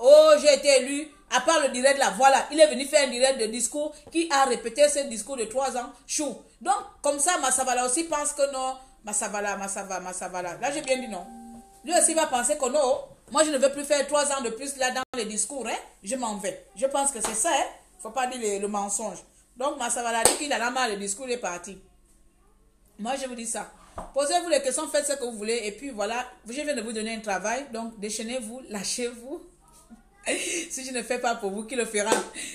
oh, j'ai été élu. À part le direct là, voilà, il est venu faire un direct de discours qui a répété ce discours de 3 ans. Chou. Donc, comme ça, Massavala aussi pense que non. Massavala. Là, j'ai bien dit non. Lui aussi va penser que non. Moi, je ne veux plus faire 3 ans de plus là dans les discours. Hein. Je m'en vais. Je pense que c'est ça. Il ne faut pas dire le mensonge. Donc, Massavala dit qu'il en a marre, le discours il est parti. Moi, je vous dis ça. Posez-vous les questions, faites ce que vous voulez. Et puis, voilà, je viens de vous donner un travail. Donc, déchaînez-vous, lâchez-vous. Si je ne fais pas pour vous, qui le fera?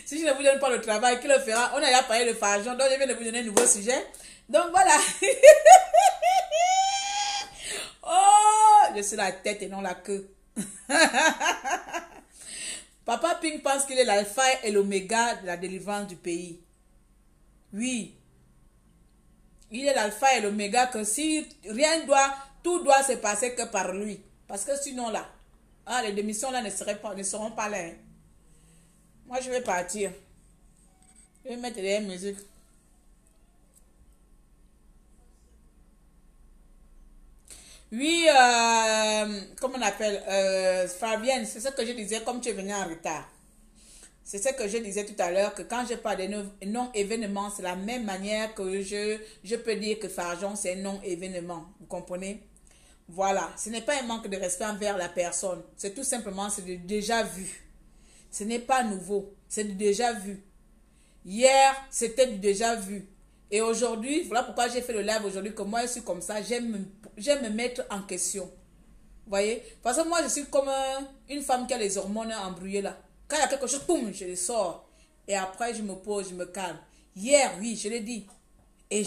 Si je ne vous donne pas le travail, qui le fera? On a déjà parlé de Farjon, donc je viens de vous donner un nouveau sujet. Donc voilà. Oh, je suis la tête et non la queue. Papa Ping pense qu'il est l'alpha et l'oméga de la délivrance du pays. Oui. Il est l'alpha et l'oméga que si rien doit, tout doit se passer que par lui. Parce que sinon là, les démissions là ne seront pas là. Hein. Moi, je vais partir. Je vais mettre des musiques. Oui, comment on appelle Fabienne, c'est ce que je disais comme tu es venu en retard. C'est ce que je disais tout à l'heure, que quand je parle de non-événement, c'est la même manière que je peux dire que Farjon, c'est un non-événement. Vous comprenez? Voilà, ce n'est pas un manque de respect envers la personne. C'est tout simplement, c'est du déjà vu. Ce n'est pas nouveau, c'est du déjà vu. Hier, c'était du déjà vu. Et aujourd'hui, voilà pourquoi j'ai fait le live aujourd'hui, que moi, je suis comme ça, j'aime me mettre en question. Vous voyez? Parce que moi, je suis comme une femme qui a les hormones embrouillées là. Quand il y a quelque chose, boum, je les sors. Et après, je me pose, je me calme. Hier, oui, je l'ai dit. Et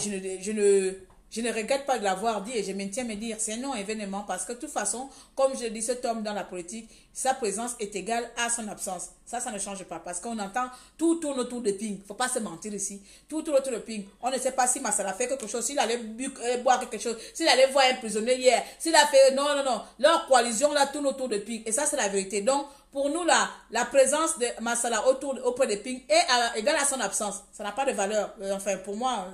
Je ne regrette pas de l'avoir dit et je maintiens me dire, c'est un non-événement parce que de toute façon, comme je le dis, cet homme dans la politique, sa présence est égale à son absence. Ça ne change pas parce qu'on entend tout tourne autour de Ping. Il ne faut pas se mentir ici. Tout tourne autour de Ping. On ne sait pas si Massala fait quelque chose, s'il allait boire quelque chose, s'il allait voir un prisonnier hier, s'il a fait... Non, non, non. Leur coalition là tourne autour de Ping. Et ça, c'est la vérité. Donc, pour nous, là, la présence de Massala auprès de Ping est égale à son absence. Ça n'a pas de valeur. Enfin, pour moi,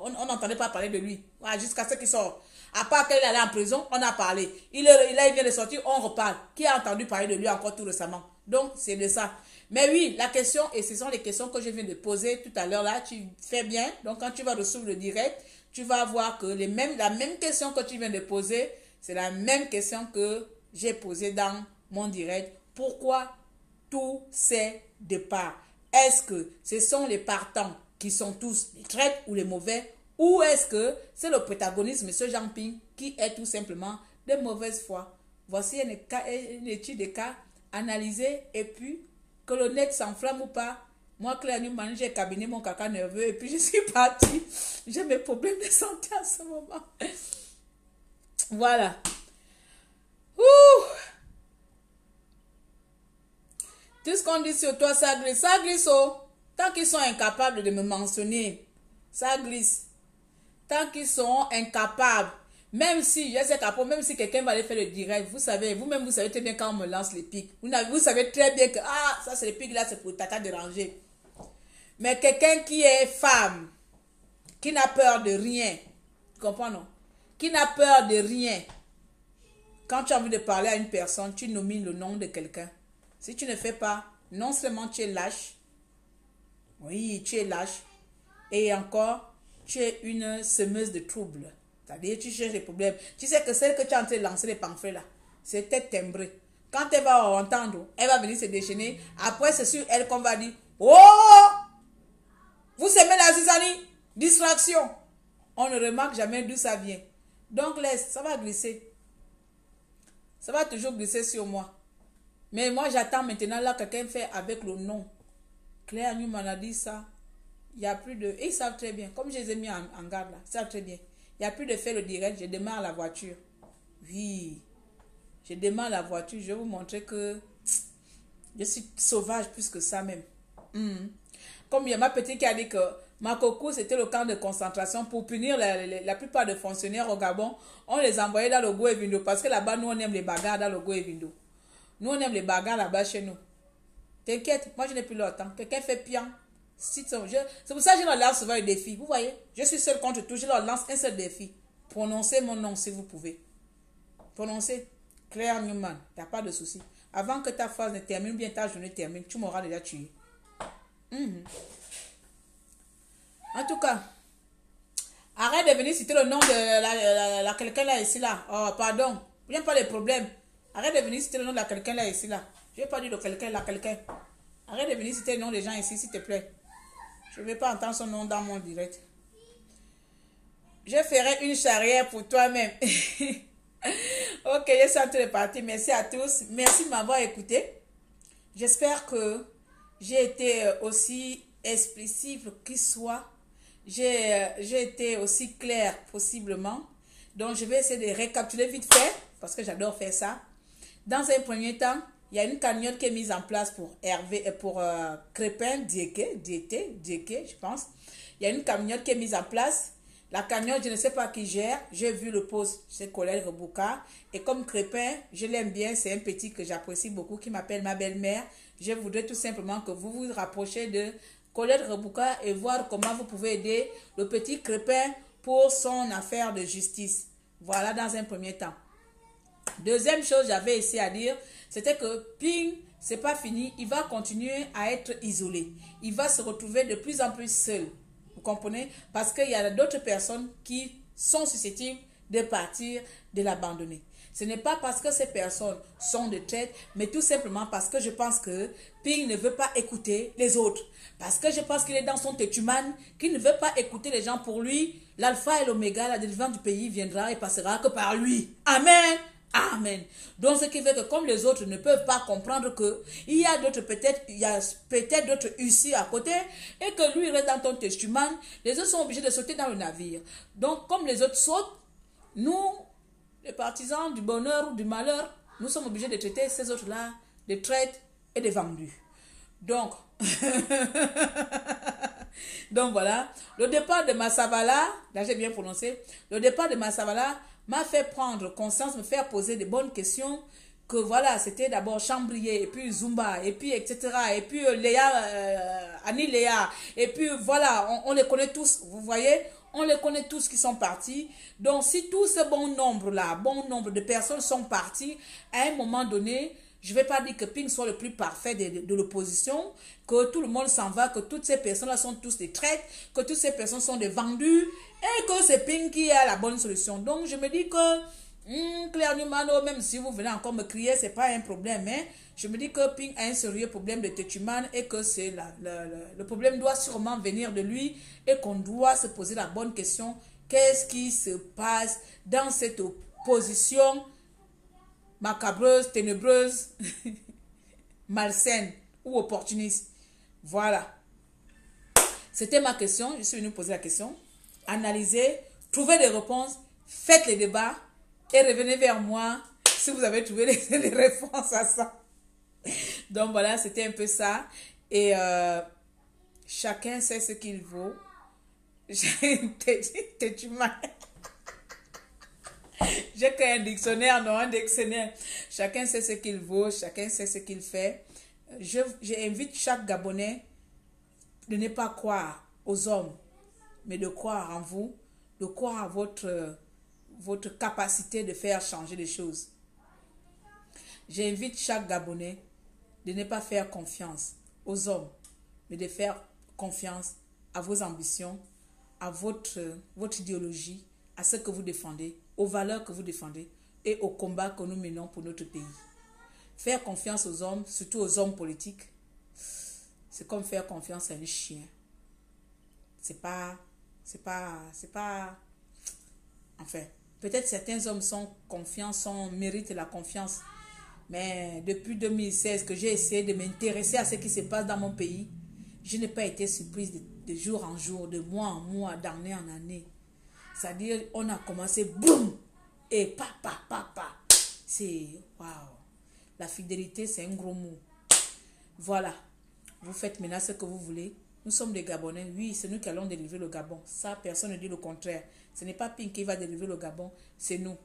on n'entendait pas parler de lui. Voilà, jusqu'à ce qu'il sorte. À part qu'il allait en prison, on a parlé. Il vient de sortir, on reparle. Qui a entendu parler de lui encore tout récemment? Donc, c'est de ça. Mais oui, la question, et ce sont les questions que je viens de poser tout à l'heure là, tu fais bien. Donc, quand tu vas recevoir le direct, tu vas voir que la même question que tu viens de poser, c'est la même question que j'ai posée dans mon direct. Pourquoi tous ces départs? Est-ce que ce sont les partants qui sont tous les traîtres ou les mauvais? Ou est-ce que c'est le protagoniste, M. Jean Ping, qui est tout simplement de mauvaise foi? Voici une étude de cas analysée et puis que le net s'enflamme ou pas. Moi, Claire Newman, j'ai cabiné mon caca nerveux et puis je suis partie. J'ai mes problèmes de santé à ce moment. Voilà. Ouh. Tout ce qu'on dit sur toi, ça glisse. Ça glisse, oh. Tant qu'ils sont incapables de me mentionner, ça glisse. Tant qu'ils sont incapables, même si, je sais qu'après, même si quelqu'un va aller faire le direct, vous savez, vous-même, vous savez très bien quand on me lance les pics. Vous savez très bien que, ah, ça c'est les pics là, c'est pour tata déranger. Mais quelqu'un qui est femme, qui n'a peur de rien, tu comprends, non? Qui n'a peur de rien. Quand tu as envie de parler à une personne, tu nomines le nom de quelqu'un. Si tu ne fais pas, non seulement tu es lâche, oui, tu es lâche, et encore, tu es une semeuse de troubles. C'est-à-dire, tu cherches des problèmes. Tu sais que celle que tu es en train de lancer les pamphlets là, c'est tête timbrée. Quand elle va entendre, elle va venir se déchaîner. Après, c'est sur elle qu'on va dire, oh, vous semez la zizanie, distraction. On ne remarque jamais d'où ça vient. Donc, laisse, ça va glisser. Ça va toujours glisser sur moi. Mais moi, j'attends maintenant là, quelqu'un fait avec le nom. Claire Newman a dit ça. Il n'y a plus de... Et ils savent très bien. Comme je les ai mis en garde là. Ils savent très bien. Il n'y a plus de faire le direct. Je démarre la voiture. Oui. Je démarre la voiture. Je vais vous montrer que je suis sauvage plus que ça même. Comme il y a ma petite qui a dit que Makoko, c'était le camp de concentration pour punir la plupart des fonctionnaires au Gabon. On les envoyait dans le Goé-Vindo parce que là-bas, nous, on aime les bagarres dans le Goé-Vindo. Nous, on aime les bagarres là-bas chez nous. T'inquiète, moi, je n'ai plus le temps. Quelqu'un fait pian. C'est pour ça que je leur lance souvent un défi. Vous voyez, je suis seul contre tout. Je leur lance un seul défi. Prononcez mon nom si vous pouvez. Prononcez Claire Newman. Il n'y a pas de souci. Avant que ta phrase ne termine, bien ta journée termine, tu m'auras déjà tué. En tout cas, arrête de venir citer le nom de quelqu'un là ici là. Oh, pardon. Il n'y a pas de problème. Arrête de venir citer le nom de quelqu'un là ici là. Je n'ai pas dit de quelqu'un là, quelqu'un. Arrête de venir citer le nom des gens ici, s'il te plaît. Je ne vais pas entendre son nom dans mon direct. Je ferai une charrière pour toi-même. Ok, je suis en train de partir. Merci à tous. Merci de m'avoir écouté. J'espère que j'ai été aussi explicite qu'il soit. J'ai été aussi claire possiblement. Donc, je vais essayer de récapituler vite fait, parce que j'adore faire ça. Dans un premier temps, il y a une cagnotte qui est mise en place pour Crépin, Diéké, je pense. Il y a une cagnotte qui est mise en place. La cagnotte, je ne sais pas qui gère. J'ai vu le post, c'est Colette Rebouka. Et comme Crépin, je l'aime bien. C'est un petit que j'apprécie beaucoup qui m'appelle ma belle-mère. Je voudrais tout simplement que vous vous rapprochiez de Colette Rebouka et voir comment vous pouvez aider le petit Crépin pour son affaire de justice. Voilà dans un premier temps. Deuxième chose, j'avais essayé à dire, c'était que Ping, c'est pas fini, il va continuer à être isolé. Il va se retrouver de plus en plus seul. Vous comprenez? Parce qu'il y a d'autres personnes qui sont susceptibles de partir, de l'abandonner. Ce n'est pas parce que ces personnes sont de tête, mais tout simplement parce que je pense que Ping ne veut pas écouter les autres. Parce que je pense qu'il est dans son têtuman, qu'il ne veut pas écouter les gens pour lui. L'alpha et l'oméga, la délivrance du pays viendra et passera que par lui. Amen. Amen. Donc, ce qui fait que comme les autres ne peuvent pas comprendre que il y a d'autres peut-être d'autres ici à côté et que lui il reste dans ton testament, les autres sont obligés de sauter dans le navire. Donc, comme les autres sautent, nous, les partisans du bonheur ou du malheur, nous sommes obligés de traiter ces autres-là de traîtres et de vendus. Donc, donc voilà, le départ de Massavala, là j'ai bien prononcé, le départ de Massavala m'a fait prendre conscience, me faire poser de bonnes questions, que voilà, c'était d'abord Chambrier, et puis Zumba, et puis etc., et puis Annie Léa, et puis voilà, on les connaît tous, vous voyez, on les connaît tous qui sont partis. Donc si tout ce bon nombre-là, bon nombre de personnes sont partis, à un moment donné, je ne vais pas dire que Ping soit le plus parfait de l'opposition, que tout le monde s'en va, que toutes ces personnes-là sont tous des traîtres, que toutes ces personnes sont des vendus, et que c'est Ping qui a la bonne solution. Donc, je me dis que, Claire Numano, même si vous venez encore me crier, ce n'est pas un problème, hein. Je me dis que Ping a un sérieux problème de Tetuman et que le problème doit sûrement venir de lui et qu'on doit se poser la bonne question. Qu'est-ce qui se passe dans cette opposition macabreuse, ténébreuse, malsaine ou opportuniste? Voilà. C'était ma question. Je suis venue poser la question. Analysez, trouvez des réponses, faites les débats et revenez vers moi si vous avez trouvé les réponses à ça. Donc voilà, c'était un peu ça. Et chacun sait ce qu'il vaut. T'es mal. J'ai qu'un dictionnaire, non, un dictionnaire. Chacun sait ce qu'il vaut, chacun sait ce qu'il fait. J'invite chaque Gabonais de ne pas croire aux hommes, mais de croire en vous, de croire à votre capacité de faire changer les choses. J'invite chaque Gabonais de ne pas faire confiance aux hommes, mais de faire confiance à vos ambitions, à votre idéologie, à ce que vous défendez, aux valeurs que vous défendez et au combat que nous menons pour notre pays. Faire confiance aux hommes, surtout aux hommes politiques, c'est comme faire confiance à un chien. C'est pas, enfin, peut-être certains hommes sont confiants, méritent la confiance. Mais depuis 2016 que j'ai essayé de m'intéresser à ce qui se passe dans mon pays, je n'ai pas été surprise de jour en jour, de mois en mois, d'année en année. C'est-à-dire, on a commencé, boum, et pa. C'est, waouh. La fidélité, c'est un gros mot. Voilà. Vous faites maintenant ce que vous voulez. Nous sommes des Gabonais. Oui, c'est nous qui allons délivrer le Gabon. Ça, personne ne dit le contraire. Ce n'est pas Ping qui va délivrer le Gabon, c'est nous.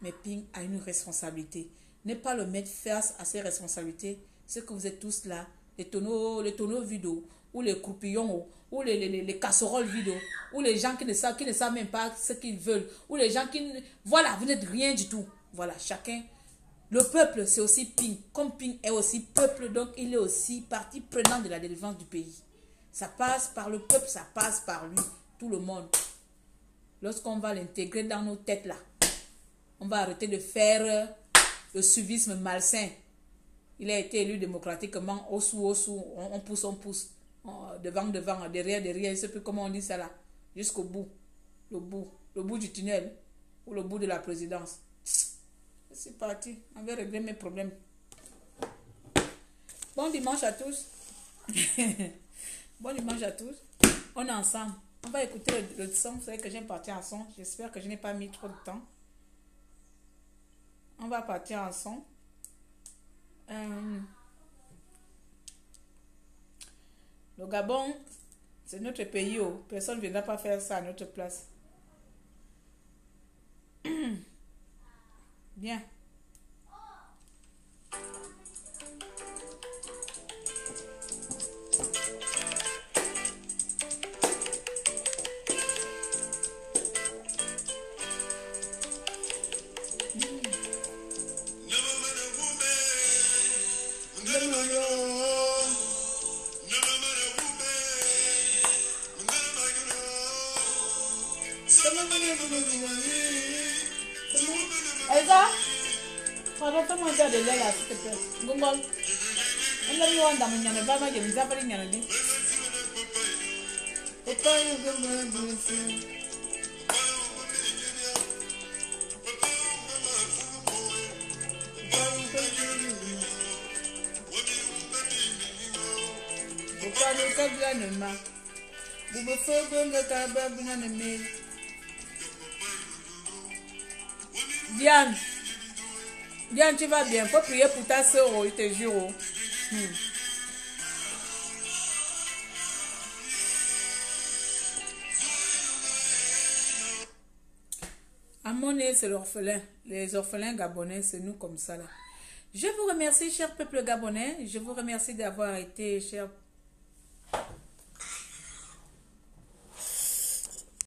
Mais Ping a une responsabilité. Ne pas le mettre face à ses responsabilités. C'est que vous êtes tous là, les tonneaux vides, ou les croupillons, ou les casseroles vides, ou les gens qui ne savent même pas ce qu'ils veulent, ou les gens qui... Voilà, vous n'êtes rien du tout. Voilà, chacun... Le peuple, c'est aussi Ping. Comme Ping est aussi peuple, donc il est aussi partie prenante de la délivrance du pays. Ça passe par le peuple, ça passe par lui, tout le monde. Lorsqu'on va l'intégrer dans nos têtes là, on va arrêter de faire le suivisme malsain. Il a été élu démocratiquement, au sous, on pousse, devant, derrière, je ne sais plus comment on dit ça là, jusqu'au bout, le bout du tunnel, ou le bout de la présidence. C'est parti, on va régler mes problèmes. Bon dimanche à tous. Bon dimanche à tous. On est ensemble. On va écouter le son. Vous savez que j'aime partir en son. J'espère que je n'ai pas mis trop de temps. On va partir en son. Le Gabon, c'est notre pays. Oh. Personne ne viendra pas faire ça à notre place. Bien. Elsa, pardon, fais-moi un verre de lait là, s'il te plaît. Gongol. On l'a mis en dame, il n'y en a pas, mais il y a pas de dit. Diane, Diane, tu vas bien. Faut prier pour ta soeur, je te jure. Amoné, c'est l'orphelin. Les orphelins gabonais, c'est nous comme ça là. Je vous remercie, cher peuple gabonais. Je vous remercie d'avoir été, cher